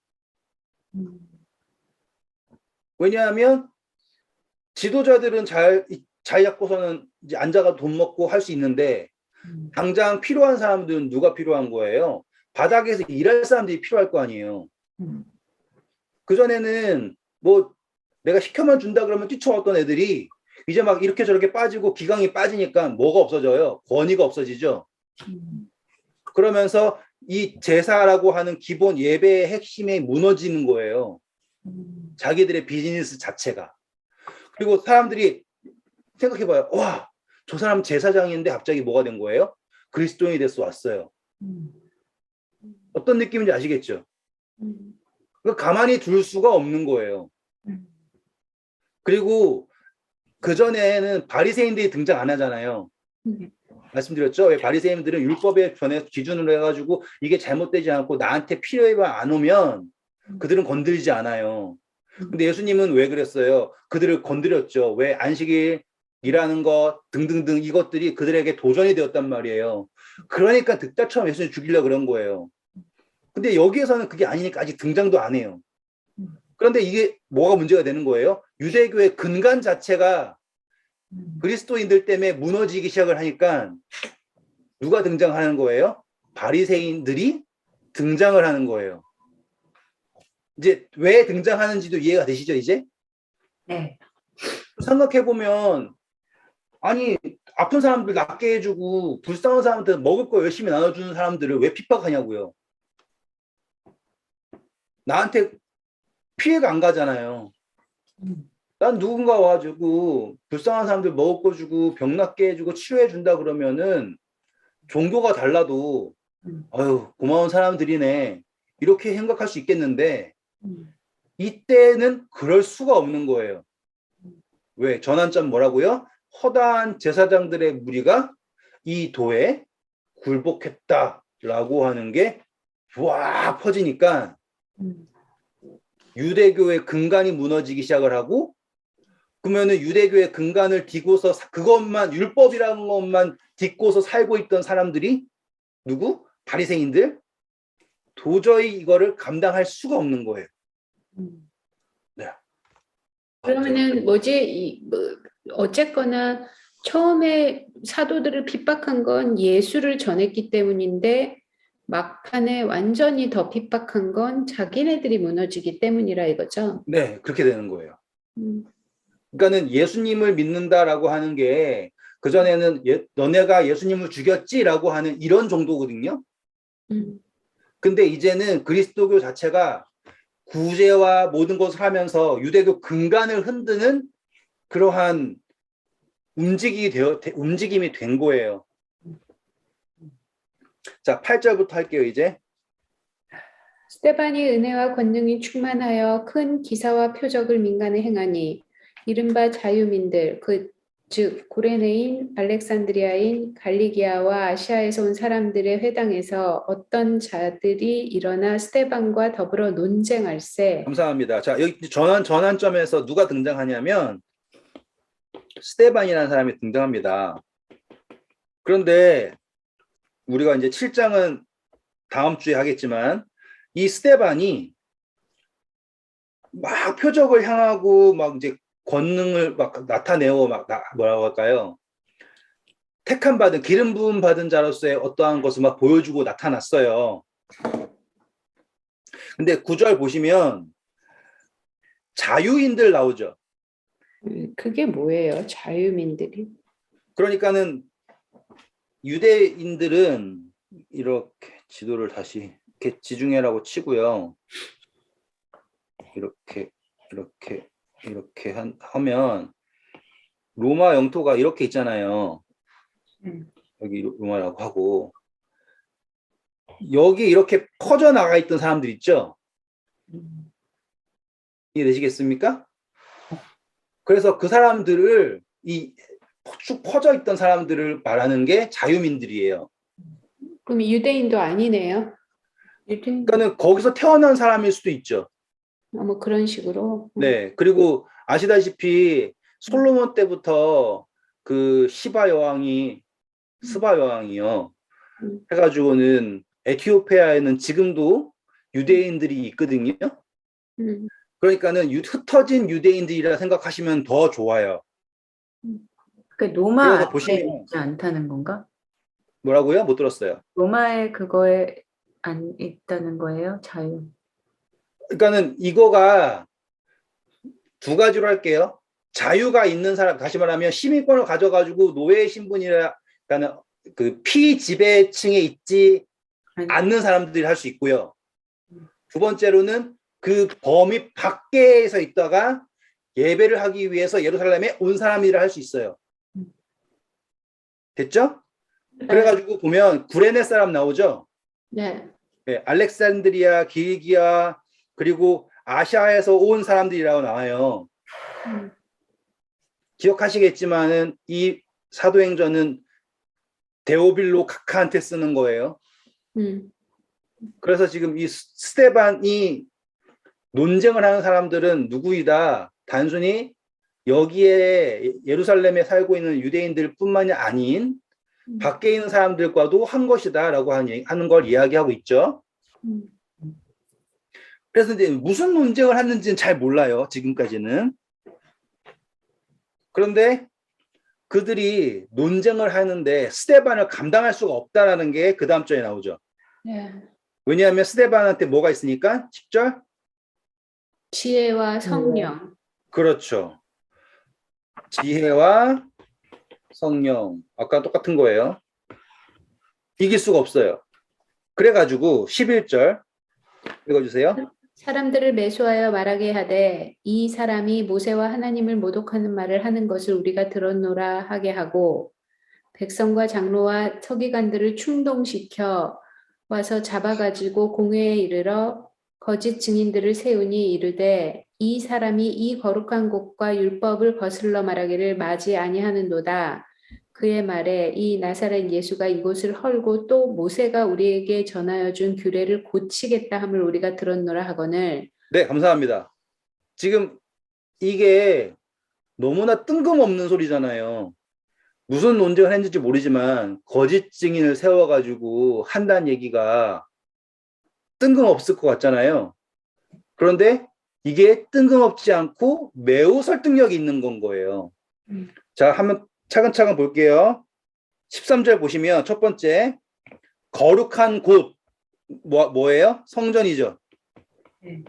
왜냐하면 지도자들은 잘 잡고서는 이제 앉아가 돈 먹고 할 수 있는데 당장 필요한 사람들은 누가 필요한 거예요? 바닥에서 일할 사람들이 필요할 거 아니에요. 그전에는 뭐 내가 시켜만 준다 그러면 뛰쳐왔던 애들이 이제 막 이렇게 저렇게 빠지고 기강이 빠지니까 뭐가 없어져요? 권위가 없어지죠. 그러면서 이 제사라고 하는 기본 예배의 핵심이 무너지는 거예요. 자기들의 비즈니스 자체가. 그리고 사람들이 생각해봐요. 와, 저 사람 제사장인데 갑자기 뭐가 된 거예요? 그리스도인이 돼서 왔어요. 어떤 느낌인지 아시겠죠? 그러니까 가만히 둘 수가 없는 거예요. 그리고 그전에는 바리새인들이 등장 안 하잖아요. 말씀드렸죠? 왜 바리새인들은 율법의 변에 기준으로 해가지고 이게 잘못되지 않고 나한테 필요해만 안 오면 그들은 건드리지 않아요. 근데 예수님은 왜 그랬어요? 그들을 건드렸죠. 왜? 안식일이라는 것 등등등 이것들이 그들에게 도전이 되었단 말이에요. 그러니까 득달처럼 예수님 죽이려고 그런 거예요. 근데 여기에서는 그게 아니니까 아직 등장도 안 해요. 그런데 이게 뭐가 문제가 되는 거예요? 유대교의 근간 자체가 그리스도인들 때문에 무너지기 시작을 하니까 누가 등장하는 거예요? 바리새인들이 등장을 하는 거예요. 이제 왜 등장하는지도 이해가 되시죠, 이제? 네. 생각해보면, 아니, 아픈 사람들 낫게 해주고, 불쌍한 사람들 먹을 거 열심히 나눠주는 사람들을 왜 핍박하냐고요. 나한테 피해가 안 가잖아요. 난 누군가 와가지고, 불쌍한 사람들 먹을 거 주고, 병 낫게 해주고, 치료해준다 그러면은, 종교가 달라도, 아유, 고마운 사람들이네. 이렇게 생각할 수 있겠는데, 이때는 그럴 수가 없는 거예요. 왜? 전환점 뭐라고요? 허다한 제사장들의 무리가 이 도에 굴복했다라고 하는 게 와 퍼지니까 유대교의 근간이 무너지기 시작을 하고 그러면은 유대교의 근간을 딛고서 그것만 율법이라는 것만 딛고서 살고 있던 사람들이 누구? 바리새인들? 도저히 이거를 감당할 수가 없는 거예요. 네. 그러면은 어쨌거나 처음에 사도들을 핍박한 건 예수를 전했기 때문인데 막판에 완전히 더 핍박한 건 자기네들이 무너지기 때문이라 이거죠. 네, 그렇게 되는 거예요. 음, 그러니까는 예수님을 믿는다라고 하는 게 그전에는 너네가 예수님을 죽였지라고 하는 이런 정도거든요. 근데 이제는 그리스도교 자체가 구제와 모든 것을 하면서 유대교 근간을 흔드는 그러한 움직임이 된 거예요. 자, 8절부터 할게요, 이제. 스데반이 은혜와 권능이 충만하여 큰 기사와 표적을 민간에 행하니 이른바 자유민들 즉 구레네인, 알렉산드리아인, 갈리기아와 아시아에서 온 사람들의 회당에서 어떤 자들이 일어나 스데반과 더불어 논쟁할세. 감사합니다. 자, 여기 전환점에서 누가 등장하냐면 스데반이라는 사람이 등장합니다. 그런데 우리가 이제 7장은 다음 주에 하겠지만 이 스데반이 막 표적을 향하고 막 이제 권능을 막 나타내고 뭐라고 할까요? 택함 받은 기름 부음 받은 자로서의 어떠한 것을 막 보여주고 나타났어요. 근데 9절 보시면 자유인들 나오죠. 그게 뭐예요? 자유민들이? 그러니까는 유대인들은 이렇게 지도를 다시 이렇게 지중해라고 치고요. 이렇게 하면 로마 영토가 이렇게 있잖아요. 여기 로마라고 하고 여기 이렇게 퍼져나가 있던 사람들 있죠. 이해되시겠습니까? 그래서 그 사람들을 쭉 퍼져 있던 사람들을 말하는 게 자유민들이에요. 그럼 유대인도 아니네요. 유대인 그러니까는 거기서 태어난 사람일 수도 있죠. 뭐 그런 식으로. 네. 그리고 아시다시피 솔로몬 때부터 그 스바 여왕이요. 해가지고는 에티오피아에는 지금도 유대인들이 있거든요. 그러니까는 흩어진 유대인들이라 생각하시면 더 좋아요. 그 로마 그래서 안에 보시면 있지 않다는 건가? 뭐라고요? 못 들었어요. 로마에 그거에 안 있다는 거예요? 자유. 그러니까는 이거가 두 가지로 할게요. 자유가 있는 사람, 다시 말하면 시민권을 가져가지고 노예 신분이라, 그러니까 그 피지배층에 있지 않는 사람들이 할 수 있고요. 두 번째로는 그 범위 밖에서 있다가 예배를 하기 위해서 예루살렘에 온 사람이라 할 수 있어요. 됐죠? 그래가지고 보면 구레네 사람 나오죠? 네. 네, 알렉산드리아, 길기아, 그리고 아시아에서 온 사람들이라고 나와요. 음. 기억하시겠지만은 이 사도행전은 데오빌로 각하한테 쓰는 거예요. 음. 그래서 지금 이 스테반이 논쟁을 하는 사람들은 누구이다. 단순히 여기에 예루살렘에 살고 있는 유대인들 뿐만이 아닌 밖에 있는 사람들과도 한 것이다라고 하는 걸 이야기하고 있죠. 음. 그래서 이제 무슨 논쟁을 하는지는 잘 몰라요. 지금까지는. 그런데 그들이 논쟁을 하는데 스데반을 감당할 수가 없다라는 게 그 다음 절에 나오죠. 네. 왜냐하면 스데반한테 뭐가 있으니까 10절? 지혜와 성령. 그렇죠. 지혜와 성령. 아까 똑같은 거예요. 이길 수가 없어요. 그래가지고 11절 읽어주세요. 사람들을 매수하여 말하게 하되 이 사람이 모세와 하나님을 모독하는 말을 하는 것을 우리가 들었노라 하게 하고 백성과 장로와 서기관들을 충동시켜 와서 잡아가지고 공회에 이르러 거짓 증인들을 세우니 이르되 이 사람이 이 거룩한 곳과 율법을 거슬러 말하기를 마지 아니하는도다. 그의 말에 이 나사렛 예수가 이곳을 헐고 또 모세가 우리에게 전하여 준 규례를 고치겠다 함을 우리가 들었노라 하거늘. 네, 감사합니다. 지금 이게 너무나 뜬금없는 소리잖아요. 무슨 논쟁을 했는지 모르지만 거짓 증인을 세워가지고 한다는 얘기가 뜬금없을 것 같잖아요. 그런데 이게 뜬금없지 않고 매우 설득력이 있는 건 거예요. 자, 한번 차근차근 볼게요. 13절 보시면 첫 번째 거룩한 곳 뭐예요? 성전이죠. 네.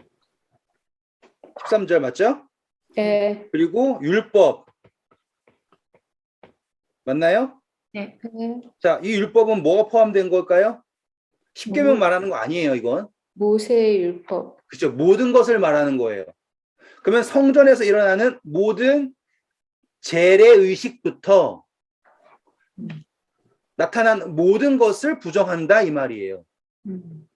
13절 맞죠? 네. 그리고 율법 맞나요? 네. 네. 자, 이 율법은 뭐가 포함된 걸까요? 10계명 뭐? 말하는 거 아니에요, 이건. 모세의 율법. 그렇죠. 모든 것을 말하는 거예요. 그러면 성전에서 일어나는 모든 재래 의식부터 나타난 모든 것을 부정한다 이 말이에요. 음.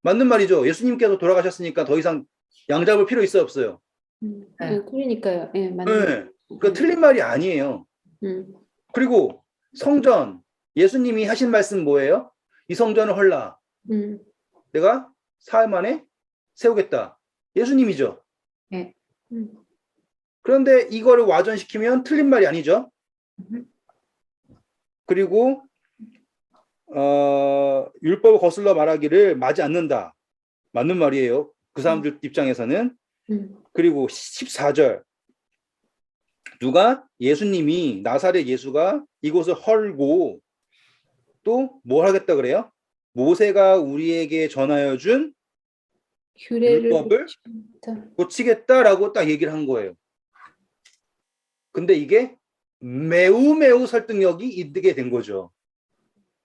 맞는 말이죠. 예수님께서 돌아가셨으니까 더 이상 양 잡을 필요 있어요, 없어요? 네. 그러니까요. 예, 맞는. 네. 그 틀린 말이 아니에요. 음. 그리고 성전, 예수님이 하신 말씀 뭐예요? 이 성전을 헐라. 음. 내가 사흘 만에 세우겠다. 예수님이죠. 네. 음. 그런데 이거를 와전시키면 틀린 말이 아니죠. 그리고 율법을 거슬러 말하기를 마지 않는다. 맞는 말이에요. 그 사람들 입장에서는. 그리고 14절 누가 예수님이 나사렛 예수가 이곳을 헐고 또 뭘 하겠다 그래요? 모세가 우리에게 전하여 준 규례를 율법을 고치겠다. 고치겠다라고 딱 얘기를 한 거예요. 근데 이게 매우 설득력이 있게 된 거죠.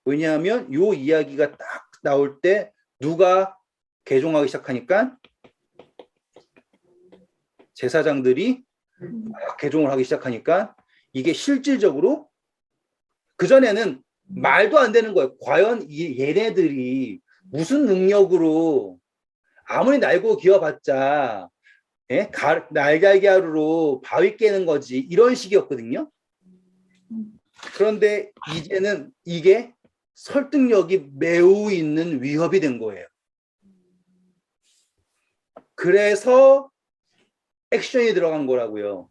왜냐하면 요 이야기가 딱 나올 때 누가 개종하기 시작하니까 제사장들이 개종을 하기 시작하니까 이게 실질적으로 그전에는 말도 안 되는 거예요. 과연 얘네들이 무슨 능력으로 아무리 날고 기어봤자 날갈기하루로 바위 깨는 거지 이런 식이었거든요. 그런데 이제는 이게 설득력이 매우 있는 위협이 된 거예요. 그래서 액션이 들어간 거라고요.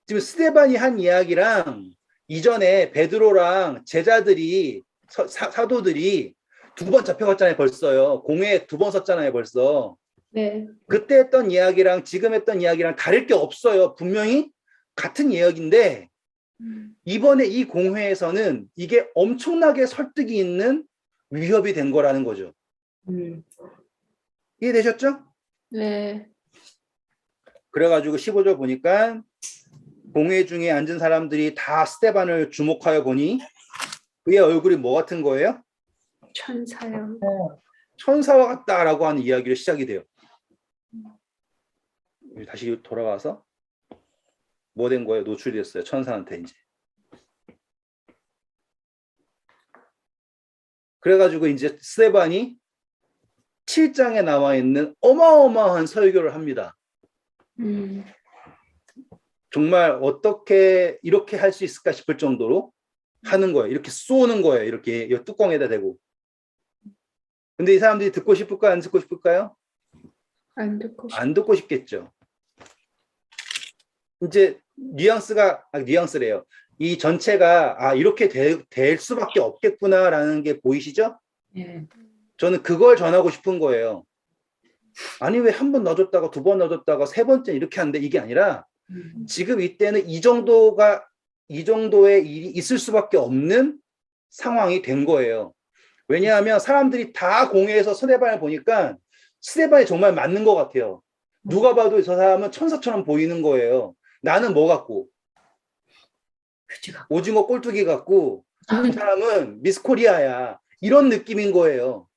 지금 스데반이 한 이야기랑 이전에 베드로랑 제자들이 사도들이 2번 잡혀갔잖아요. 벌써요. 공회에 2번 섰잖아요. 벌써. 네. 그때 했던 이야기랑 지금 했던 이야기랑 다를 게 없어요. 분명히 같은 이야기인데 이번에 이 공회에서는 이게 엄청나게 설득이 있는 위협이 된 거라는 거죠. 이해되셨죠? 네. 그래가지고 15절 보니까 공회 중에 앉은 사람들이 다 스데반을 주목하여 보니 그의 얼굴이 뭐 같은 거예요? 천사요. 천사와 같다라고 하는 이야기로 시작이 돼요. 다시 돌아와서 뭐 된 거예요? 노출이 됐어요. 천사한테 이제. 그래가지고 이제 스데반이 7장에 나와 있는 어마어마한 설교를 합니다. 정말 어떻게 이렇게 할 수 있을까 싶을 정도로 하는 거예요. 이렇게 쏘는 거예요. 이렇게 이 뚜껑에다 대고. 근데 이 사람들이 듣고 싶을까요? 안 듣고 싶을까요? 안 듣고 싶. 안 듣고 싶겠죠. 이제 뉘앙스래요. 이 전체가 이렇게 될 수밖에 없겠구나라는 게 보이시죠? 예. 저는 그걸 전하고 싶은 거예요. 아니 왜 한 번 넣어줬다가 두 번 넣어줬다가 세 번째 이렇게 하는데 이게 아니라 지금 이때는 이 정도의 일이 있을 수밖에 없는 상황이 된 거예요. 왜냐하면 사람들이 다 공회에서 스데반을 보니까 스데반이 정말 맞는 것 같아요. 누가 봐도 저 사람은 천사처럼 보이는 거예요. 나는 뭐 같고? 그지가. 오징어 꼴뚜기 같고 이 사람은 미스 코리아야. 이런 느낌인 거예요.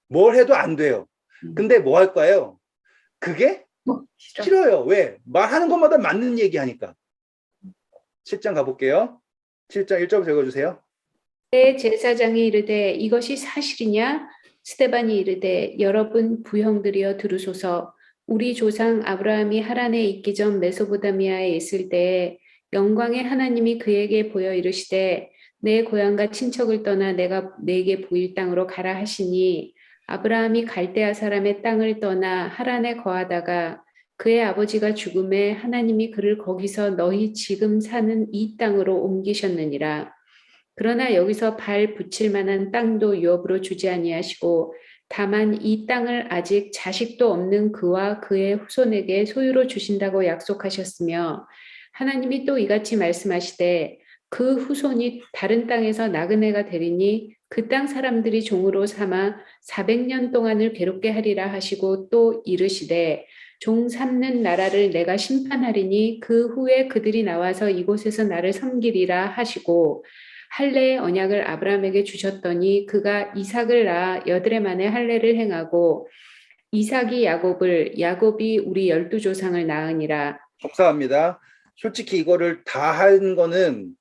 뭘 해도 안 돼요. 근데 뭐 할까요? 그게 싫어요. 왜? 말하는 것마다 맞는 얘기 하니까. 7장 가볼게요. 7장 1절 읽어주세요. 때 제사장이 이르되 이것이 사실이냐? 스데반이 이르되 여러분 부형들이여 들으소서. 우리 조상 아브라함이 하란에 있기 전 메소포타미아에 있을 때에 영광의 하나님이 그에게 보여 이르시되 내 고향과 친척을 떠나 내가 내게 보일 땅으로 가라 하시니 아브라함이 갈대아 사람의 땅을 떠나 하란에 거하다가 그의 아버지가 죽음에 하나님이 그를 거기서 너희 지금 사는 이 땅으로 옮기셨느니라. 그러나 여기서 발 붙일 만한 땅도 유업으로 주지 아니하시고 다만 이 땅을 아직 자식도 없는 그와 그의 후손에게 소유로 주신다고 약속하셨으며 하나님이 또 이같이 말씀하시되 그 후손이 다른 땅에서 나그네가 되리니 그 땅 사람들이 종으로 삼아 400년 동안을 괴롭게 하리라 하시고 또 이르시되 종 삼는 나라를 내가 심판하리니 그 후에 그들이 나와서 이곳에서 나를 섬기리라 하시고 할례의 언약을 아브라함에게 주셨더니 그가 이삭을 낳아 여드레 만에 할례를 행하고 이삭이 야곱을 야곱이 우리 12조상을 낳으니라. 감사합니다. 솔직히 이거를 다 한 거는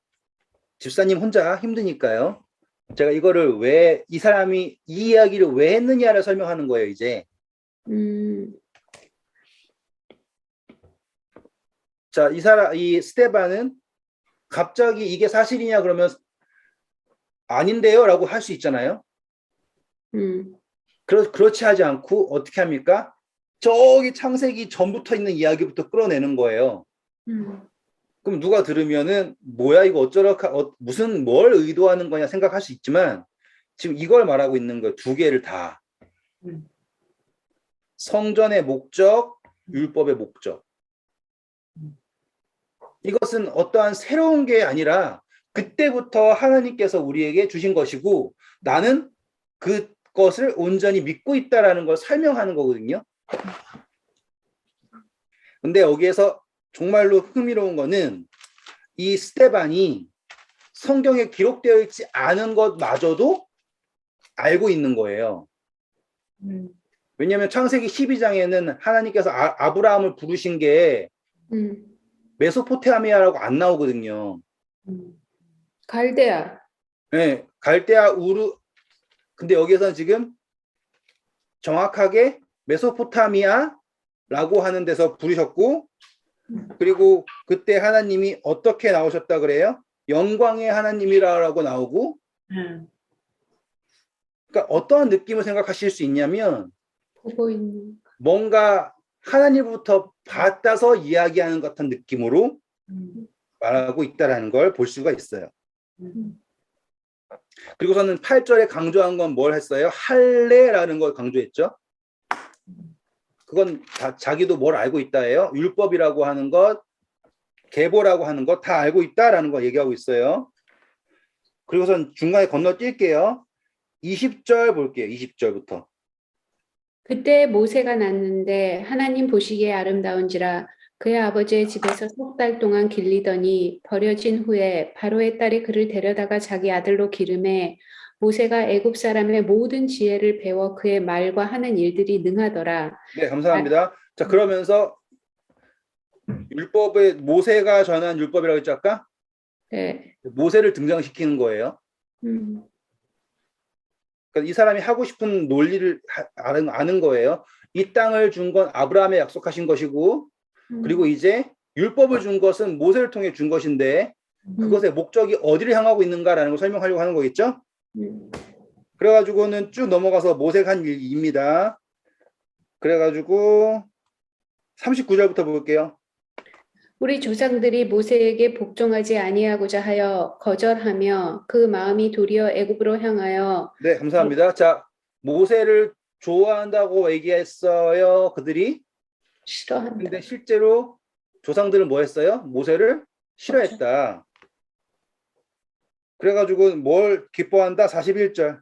집사님 혼자 힘드니까요. 제가 이거를 왜 이 사람이 이 이야기를 왜 했느냐를 설명하는 거예요. 이제 자, 이 스데반은 갑자기 이게 사실이냐 그러면 아닌데요 라고 할 수 있잖아요. 그렇지 하지 않고 어떻게 합니까? 저기 창세기 전부터 있는 이야기부터 끌어내는 거예요. 그럼 누가 들으면은 뭐야 이거 무슨 뭘 의도하는 거냐 생각할 수 있지만 지금 이걸 말하고 있는 거예요. 두 개를 다. 성전의 목적, 율법의 목적. 이것은 어떠한 새로운 게 아니라 그때부터 하나님께서 우리에게 주신 것이고 나는 그것을 온전히 믿고 있다라는 걸 설명하는 거거든요. 근데 여기에서 정말로 흥미로운 거는 이 스데반이 성경에 기록되어 있지 않은 것마저도 알고 있는 거예요. 왜냐하면 창세기 12장에는 하나님께서 아브라함을 부르신 게 메소포타미아라고 안 나오거든요. 갈대아. 네, 갈대아 우르. 근데 여기서는 지금 정확하게 메소포타미아라고 하는 데서 부르셨고 그리고 그때 하나님이 어떻게 나오셨다 그래요? 영광의 하나님이라고 나오고 그러니까 어떠한 느낌을 생각하실 수 있냐면 보고 있는. 뭔가 하나님부터 받아서 이야기하는 것 같은 느낌으로 말하고 있다는 걸 볼 수가 있어요. 그리고서는 8절에 강조한 건 뭘 했어요? 할례라는 걸 강조했죠. 그건 자기도 뭘 알고 있다예요. 율법이라고 하는 것, 계보라고 하는 것 다 알고 있다라는 거 얘기하고 있어요. 그리고선 중간에 건너뛸게요. 20절 볼게요. 20절부터. 그때 모세가 낳는데 하나님 보시기에 아름다운지라 그의 아버지의 집에서 석 달 동안 길리더니 버려진 후에 바로의 딸이 그를 데려다가 자기 아들로 기름해 모세가 애굽 사람의 모든 지혜를 배워 그의 말과 하는 일들이 능하더라. 네, 감사합니다. 자, 그러면서 율법의 모세가 전한 율법이라고 했죠 아까? 네. 모세를 등장시키는 거예요. 그러니까 이 사람이 하고 싶은 논리를 아는 거예요. 이 땅을 준 건 아브라함에 약속하신 것이고, 그리고 이제 율법을 준 것은 모세를 통해 준 것인데, 그것의 목적이 어디를 향하고 있는가라는 걸 설명하려고 하는 거겠죠? 그래가지고는 쭉 넘어가서 모세가 한 일입니다. 그래가지고 39절부터 볼게요. 우리 조상들이 모세에게 복종하지 아니하고자 하여 거절하며 그 마음이 도리어 애굽으로 향하여 네, 감사합니다. 자, 모세를 좋아한다고 얘기했어요, 그들이. 싫어한다. 근데 실제로 조상들은 뭐 했어요? 모세를 싫어했다. 그래가지고 뭘 기뻐한다? 41절.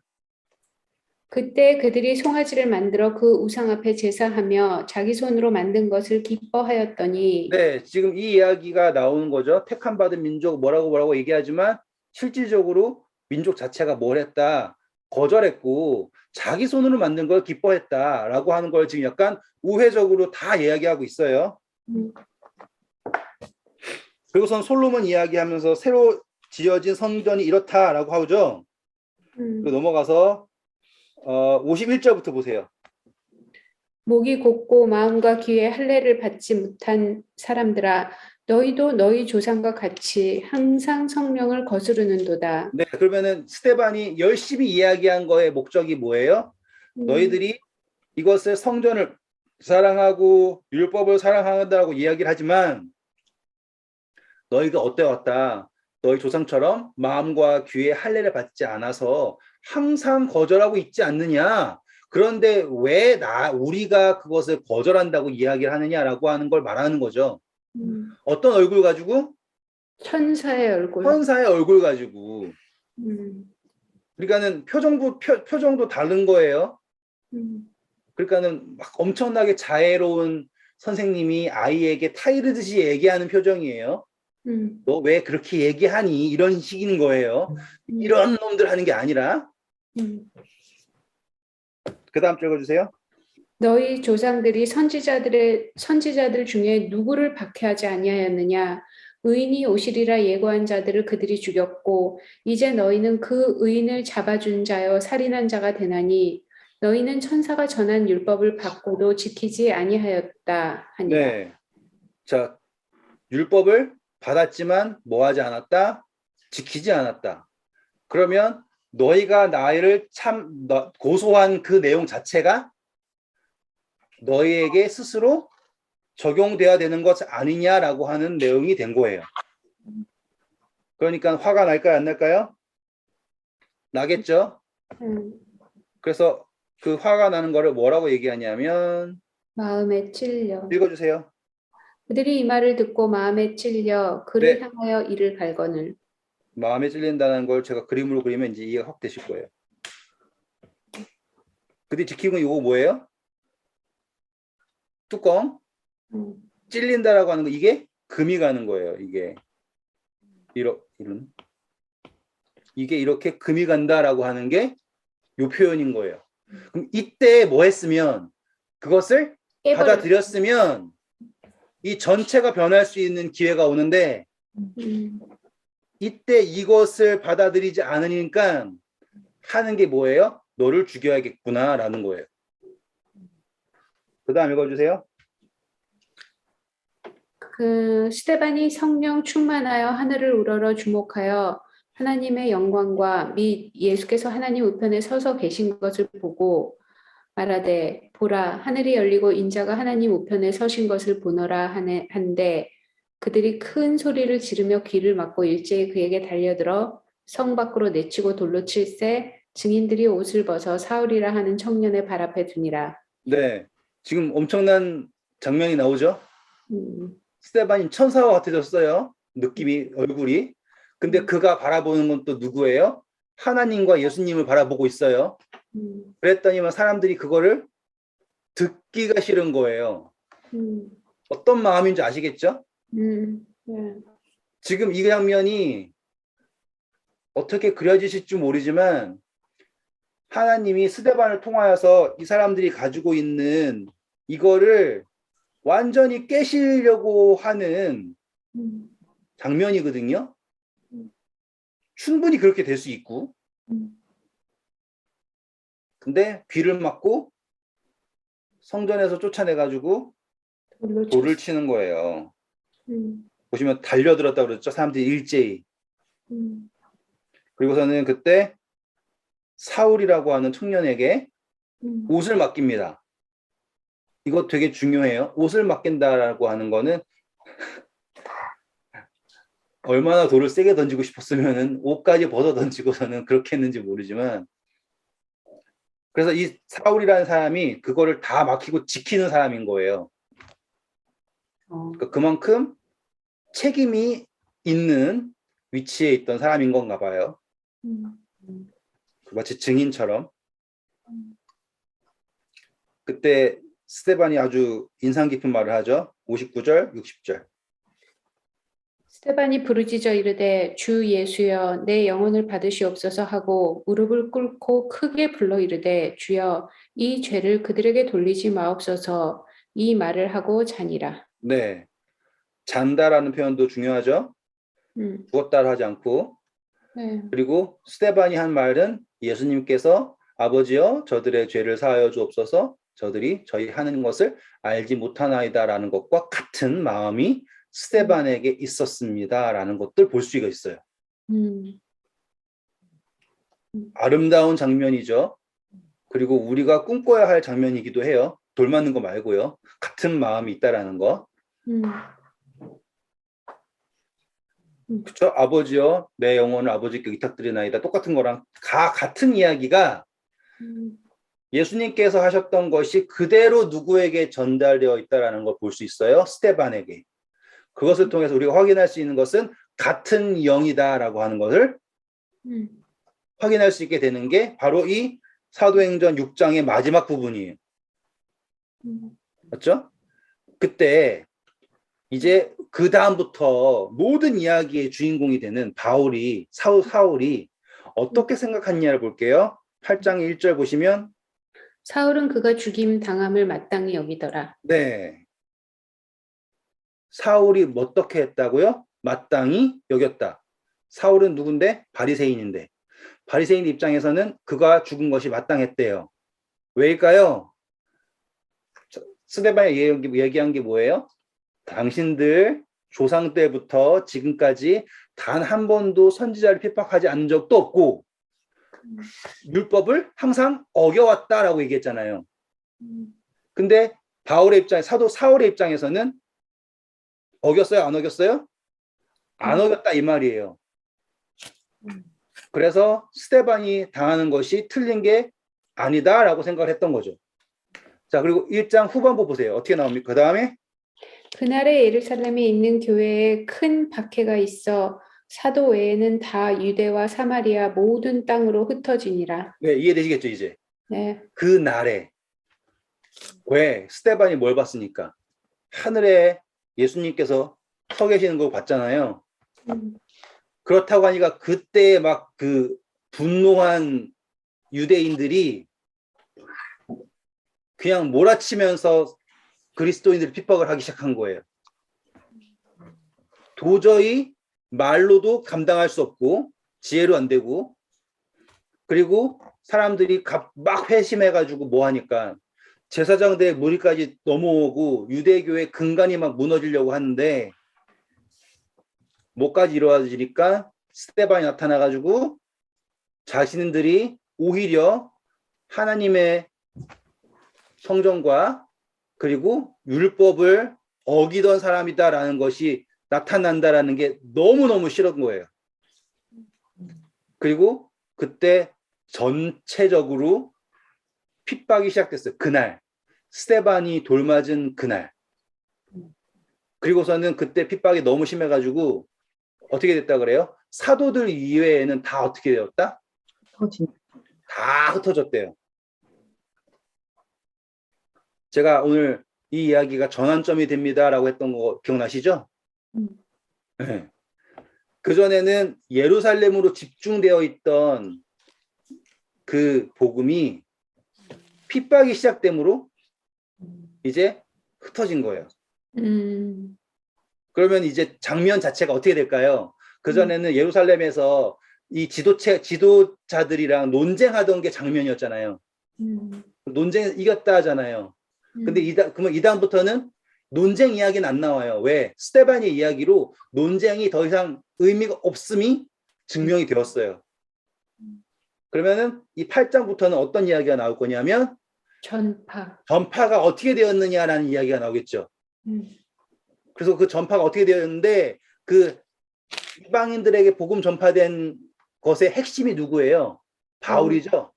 그때 그들이 송아지를 만들어 그 우상 앞에 제사하며 자기 손으로 만든 것을 기뻐하였더니 네, 지금 이 이야기가 나오는 거죠. 택함 받은 민족 뭐라고 얘기하지만 실질적으로 민족 자체가 뭘 했다? 거절했고 자기 손으로 만든 걸 기뻐했다라고 하는 걸 지금 약간 우회적으로 다 이야기하고 있어요. 음, 그리고선 솔로몬 이야기하면서 새로 지어진 성전이 이렇다라고 하죠. 그리고 넘어가서 51절부터 보세요. 목이 곧고 마음과 귀에 할례를 받지 못한 사람들아 너희도 너희 조상과 같이 항상 성령을 거스르는도다. 네, 그러면은 스테반이 열심히 이야기한 거의 목적이 뭐예요? 너희들이 이것을 성전을 사랑하고 율법을 사랑한다고 이야기를 하지만 너희가 어때왔다. 너희 조상처럼 마음과 귀에 할례를 받지 않아서 항상 거절하고 있지 않느냐. 그런데 왜 우리가 그것을 거절한다고 이야기를 하느냐라고 하는 걸 말하는 거죠. 어떤 얼굴 가지고? 천사의 얼굴. 천사의 얼굴 가지고. 그러니까는 표정도 다른 거예요. 그러니까는 막 엄청나게 자애로운 선생님이 아이에게 타이르듯이 얘기하는 표정이에요. 너 왜 그렇게 얘기하니? 이런 식인 거예요. 이런 놈들 하는 게 아니라. 그 다음 읽어주세요. 너희 조상들이 선지자들 중에 누구를 박해하지 아니하였느냐? 의인이 오시리라 예고한 자들을 그들이 죽였고 이제 너희는 그 의인을 잡아준 자여 살인한 자가 되나니 너희는 천사가 전한 율법을 받고도 지키지 아니하였다 하니라. 네. 자, 율법을 받았지만 뭐 하지 않았다? 지키지 않았다. 그러면 너희가 나를 고소한 그 내용 자체가 너희에게 스스로 적용돼야 되는 것 아니냐라고 하는 내용이 된 거예요. 그러니까 화가 날까요? 안 날까요? 나겠죠? 그래서 그 화가 나는 거를 뭐라고 얘기하냐면 마음에 찔려. 읽어주세요. 그들이 이 말을 듣고 마음에 찔려 그를 네. 향하여 이를 갈거늘. 마음에 찔린다는 걸 제가 그림으로 그리면 이제 이해가 확 되실 거예요. 그들이 지키고 있는 이거 뭐예요? 뚜껑. 찔린다라고 하는 거 이게 금이 가는 거예요. 이게 이런 이게 이렇게 금이 간다라고 하는 게 요 표현인 거예요. 그럼 이때 뭐 했으면 그것을 받아들였으면 이 전체가 변할 수 있는 기회가 오는데 이때 이것을 받아들이지 않으니까 하는 게 뭐예요? 너를 죽여야겠구나라는 거예요. 그 다음 읽어주세요. 그 스데반이 성령 충만하여 하늘을 우러러 주목하여 하나님의 영광과 및 예수께서 하나님 우편에 서서 계신 것을 보고 말하되 보라 하늘이 열리고 인자가 하나님 우편에 서신 것을 보너라 한데 그들이 큰 소리를 지르며 귀를 막고 일제히 그에게 달려들어 성 밖으로 내치고 돌로 칠세 증인들이 옷을 벗어 사울이라 하는 청년의 발 앞에 두니라. 네, 지금 엄청난 장면이 나오죠. 스데반이 천사와 같아졌어요. 느낌이 얼굴이. 근데 그가 바라보는 건 또 누구예요? 하나님과 예수님을 바라보고 있어요. 그랬더니만 사람들이 그거를 듣기가 싫은 거예요. 어떤 마음인지 아시겠죠? 지금 이 장면이 어떻게 그려지실지 모르지만 하나님이 스데반을 통하여서 이 사람들이 가지고 있는 이거를 완전히 깨시려고 하는 장면이거든요. 충분히 그렇게 될 수 있고 근데 귀를 막고 성전에서 쫓아내가지고 돌로 돌을 쳤어. 치는 거예요. 음, 보시면 달려들었다고 그랬죠. 사람들이 일제히. 음, 그리고서는 그때 사울이라고 하는 청년에게 음, 옷을 맡깁니다. 이거 되게 중요해요. 옷을 맡긴다라고 하는 거는 얼마나 돌을 세게 던지고 싶었으면은 옷까지 벗어 던지고서는 그렇게 했는지 모르지만, 그래서 이 사울이라는 사람이 그거를 다 막히고 지키는 사람인 거예요. 그러니까 그만큼 책임이 있는 위치에 있던 사람인 건가 봐요. 음, 마치 증인처럼. 음. 그때 스데반이 아주 인상 깊은 말을 하죠. 59절, 60절. 스테반이 부르짖어 이르되 주 예수여 내 영혼을 받으시옵소서 하고 무릎을 꿇고 크게 불러 이르되 주여 이 죄를 그들에게 돌리지 마옵소서 이 말을 하고 자니라. 네. 잔다라는 표현도 중요하죠. 죽었다를 하지 않고. 네. 그리고 스데반이 한 말은 예수님께서 아버지여 저들의 죄를 사하여 주옵소서 저들이 저희 하는 것을 알지 못하나이다라는 것과 같은 마음이 스데반에게 있었습니다라는 것들 볼 수가 있어요. 음, 아름다운 장면이죠. 그리고 우리가 꿈꿔야 할 장면이기도 해요. 돌 맞는 거 말고요. 같은 마음이 있다라는 거. 음, 그렇죠? 아버지여 내 영혼을 아버지께 의탁드리나이다. 똑같은 거랑 같은 이야기가 음, 예수님께서 하셨던 것이 그대로 누구에게 전달되어 있다는 걸 볼 수 있어요. 스데반에게. 그것을 통해서 우리가 확인할 수 있는 것은 같은 영이다라고 하는 것을 확인할 수 있게 되는 게 바로 이 사도행전 6장의 마지막 부분이에요. 맞죠? 그때 이제 그 다음부터 모든 이야기의 주인공이 되는 바울이 사울이 어떻게 생각했냐를 볼게요. 8장 1절 보시면 사울은 그가 죽임 당함을 마땅히 여기더라. 네. 사울이 어떻게 했다고요? 마땅히 여겼다. 사울은 누군데? 바리새인인데. 바리새인 입장에서는 그가 죽은 것이 마땅했대요. 왜일까요? 스데반이 얘기한 게 뭐예요? 당신들 조상 때부터 지금까지 단 한 번도 선지자를 핍박하지 않은 적도 없고 율법을 항상 어겨왔다라고 얘기했잖아요. 근데 사도 사울의 입장에서는 어겼어요? 안 어겼어요? 안 어겼다 이 말이에요. 그래서 스데반이 당하는 것이 틀린 게 아니다라고 생각을 했던 거죠. 자, 그리고 1장 후반부 보세요. 어떻게 나옵니까? 그 다음에 그날에 예루살렘에 있는 교회에 큰 박해가 있어 사도 외에는 다 유대와 사마리아 모든 땅으로 흩어지니라. 네, 이해되시겠죠 이제? 네. 그 날에 왜 스데반이 뭘 봤으니까 하늘에 예수님께서 서 계시는 거 봤잖아요. 그렇다고 하니까 그때 막 그 분노한 유대인들이 그냥 몰아치면서 그리스도인들을 핍박을 하기 시작한 거예요. 도저히 말로도 감당할 수 없고 지혜로 안 되고, 그리고 사람들이 막 회심해가지고 뭐 하니까 제사장들의 무리까지 넘어오고 유대교의 근간이 막 무너지려고 하는데 뭐까지 이루어지니까 스데반이 나타나가지고 자신들이 오히려 하나님의 성전과 그리고 율법을 어기던 사람이다라는 것이 나타난다라는 게 너무너무 싫은 거예요. 그리고 그때 전체적으로 핍박이 시작됐어요. 그날 스데반이 돌맞은 그날. 그리고서는 그때 핍박이 너무 심해가지고 어떻게 됐다 그래요? 사도들 이외에는 다 어떻게 되었다? 다 흩어졌대요. 제가 오늘 이 이야기가 전환점이 됩니다라고 했던 거 기억나시죠? 네. 그전에는 예루살렘으로 집중되어 있던 그 복음이 핍박이 시작되므로 이제 흩어진 거예요. 그러면 이제 장면 자체가 어떻게 될까요? 그전에는 예루살렘에서 이 지도자들이랑 논쟁하던 게 장면이었잖아요. 논쟁 이겼다 하잖아요. 근데 그러면 이 다음부터는 논쟁 이야기는 안 나와요. 왜? 스테반의 이야기로 논쟁이 더 이상 의미가 없음이 증명이 되었어요. 그러면은 이 8장부터는 어떤 이야기가 나올 거냐면 전파가 어떻게 되었느냐라는 이야기가 나오겠죠. 그래서 그 전파가 어떻게 되었는데 그 이방인들에게 복음 전파된 것의 핵심이 누구예요? 바울이죠.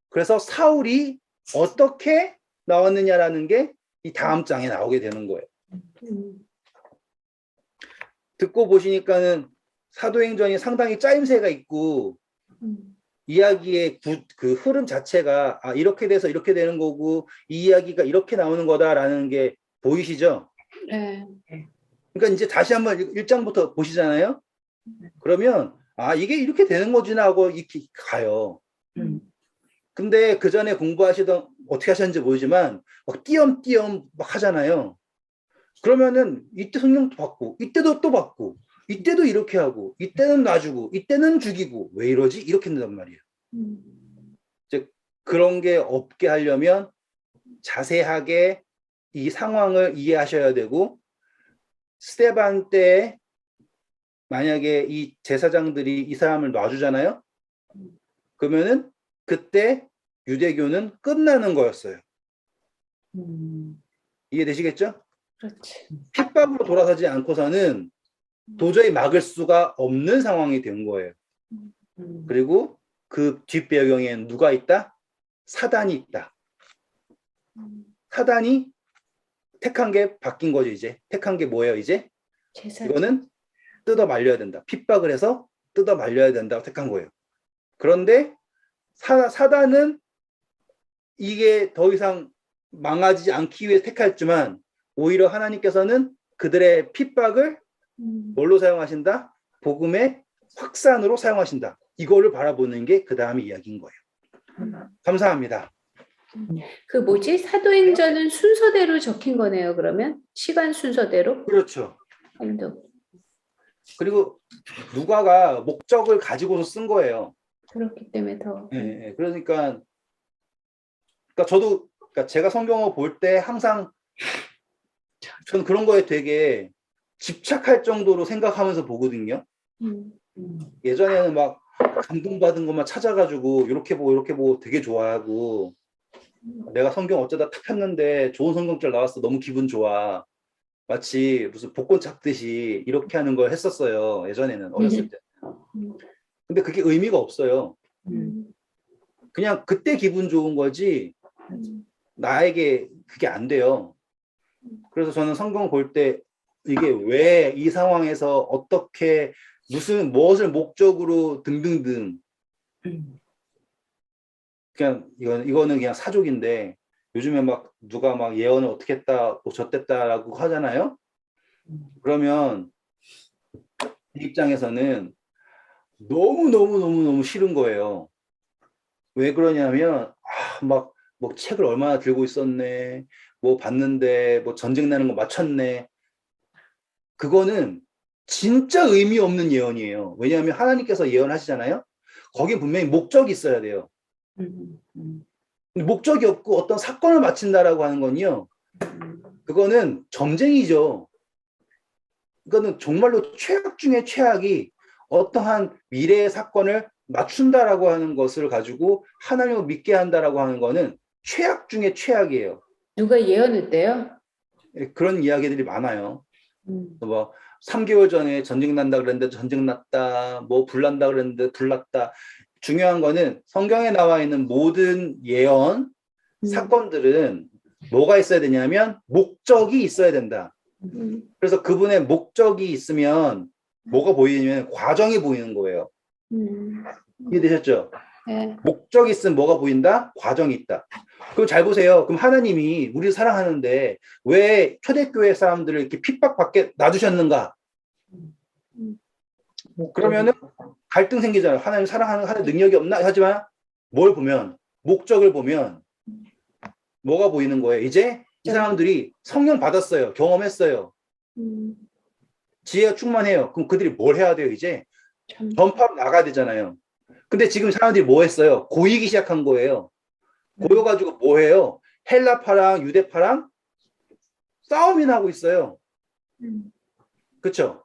그래서 사울이 어떻게 나왔느냐라는 게 이 다음 장에 나오게 되는 거예요. 듣고 보시니까는 사도행전이 상당히 짜임새가 있고 이야기의 그 흐름 자체가 이렇게 돼서 이렇게 되는 거고 이 이야기가 이렇게 나오는 거다라는 게 보이시죠? 네. 그러니까 이제 다시 한번 1장부터 보시잖아요. 그러면 이게 이렇게 되는 거지나 하고 이렇게 가요. 근데 그 전에 공부하시던 어떻게 하셨는지 모르지만 막 띄엄띄엄 막 하잖아요. 그러면은 이때 성령도 받고 이때도 또 받고 이때도 이렇게 하고 이때는 놔주고 이때는 죽이고 왜 이러지? 이렇게 된단 말이에요. 즉 그런 게 없게 하려면 자세하게 이 상황을 이해하셔야 되고 스데반 때 만약에 이 제사장들이 이 사람을 놔주잖아요. 그러면은 그때 유대교는 끝나는 거였어요. 이해되시겠죠? 그렇지. 핍박으로 돌아서지 않고서는 도저히 막을 수가 없는 상황이 된 거예요. 그리고 그 뒷배경에는 누가 있다? 사단이 있다. 사단이 택한 게 바뀐 거죠, 이제. 택한 게 뭐예요, 이제? 이거는 뜯어 말려야 된다. 핍박을 해서 뜯어 말려야 된다고 택한 거예요. 그런데 사단은 이게 더 이상 망하지 않기 위해 택했지만 오히려 하나님께서는 그들의 핍박을 뭘로 사용하신다? 복음의 확산으로 사용하신다. 이거를 바라보는 게 그 다음의 이야기인 거예요. 감사합니다. 그 뭐지? 사도행전은 순서대로 적힌 거네요, 그러면? 시간 순서대로? 그렇죠. 행동. 그리고 누가가 목적을 가지고서 쓴 거예요. 그렇기 때문에 더. 예, 그러니까 저도 제가 성경을 볼 때 항상 저는 그런 거에 되게 집착할 정도로 생각하면서 보거든요. 예전에는 막 감동받은 것만 찾아가지고 이렇게 보고 되게 좋아하고 내가 성경 어쩌다 탁 폈는데 좋은 성경절 나왔어. 너무 기분 좋아. 마치 무슨 복권 잡듯이 이렇게 하는 걸 했었어요. 예전에는 어렸을 때. 근데 그게 의미가 없어요. 그냥 그때 기분 좋은 거지 나에게 그게 안 돼요. 그래서 저는 성경 볼 때 이게 왜 이 상황에서 어떻게 무엇을 목적으로 등등등 그냥 이거는 그냥 사족인데 요즘에 막 누가 막 예언을 어떻게 했다 뭐 젖됐다라고 하잖아요. 그러면 이 입장에서는 너무 싫은 거예요. 왜 그러냐면 막 뭐 책을 얼마나 들고 있었네, 뭐 봤는데 뭐 전쟁 나는 거 맞췄네. 그거는 진짜 의미 없는 예언이에요. 왜냐하면 하나님께서 예언하시잖아요. 거기에 분명히 목적이 있어야 돼요. 목적이 없고 어떤 사건을 마친다라고 하는 건요. 그거는 점쟁이죠. 그거는 정말로 최악 중에 최악이 어떠한 미래의 사건을 맞춘다라고 하는 것을 가지고 하나님을 믿게 한다라고 하는 거는 최악 중에 최악이에요. 누가 예언했대요? 그런 이야기들이 많아요. 뭐 3개월 전에 전쟁 난다 그랬는데 전쟁 났다. 뭐 불난다 그랬는데 불났다. 중요한 거는 성경에 나와 있는 모든 예언 사건들은 뭐가 있어야 되냐면 목적이 있어야 된다. 그래서 그분의 목적이 있으면 뭐가 보이냐면 과정이 보이는 거예요. 이해되셨죠? 네. 목적이 있으면 뭐가 보인다? 과정이 있다. 그럼 잘 보세요. 그럼 하나님이 우리를 사랑하는데 왜 초대교회 사람들을 이렇게 핍박받게 놔두셨는가? 그러면은 갈등 생기잖아요. 하나님 사랑하는 하나님 능력이 없나? 하지만 뭘 보면 목적을 보면 뭐가 보이는 거예요? 이제 이 사람들이 성령 받았어요. 경험했어요. 지혜가 충만해요. 그럼 그들이 뭘 해야 돼요? 이제 전파로 나가야 되잖아요. 근데 지금 사람들이 뭐 했어요? 고이기 시작한 거예요. 모여가지고 뭐 해요? 헬라파랑 유대파랑 싸움이 나고 있어요. 그렇죠?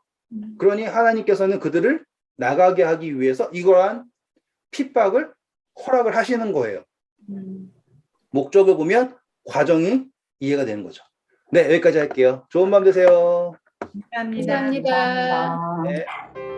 그러니 하나님께서는 그들을 나가게 하기 위해서 이러한 핍박을 허락을 하시는 거예요. 목적을 보면 과정이 이해가 되는 거죠. 네, 여기까지 할게요. 좋은 밤 되세요. 감사합니다. 감사합니다. 감사합니다. 네.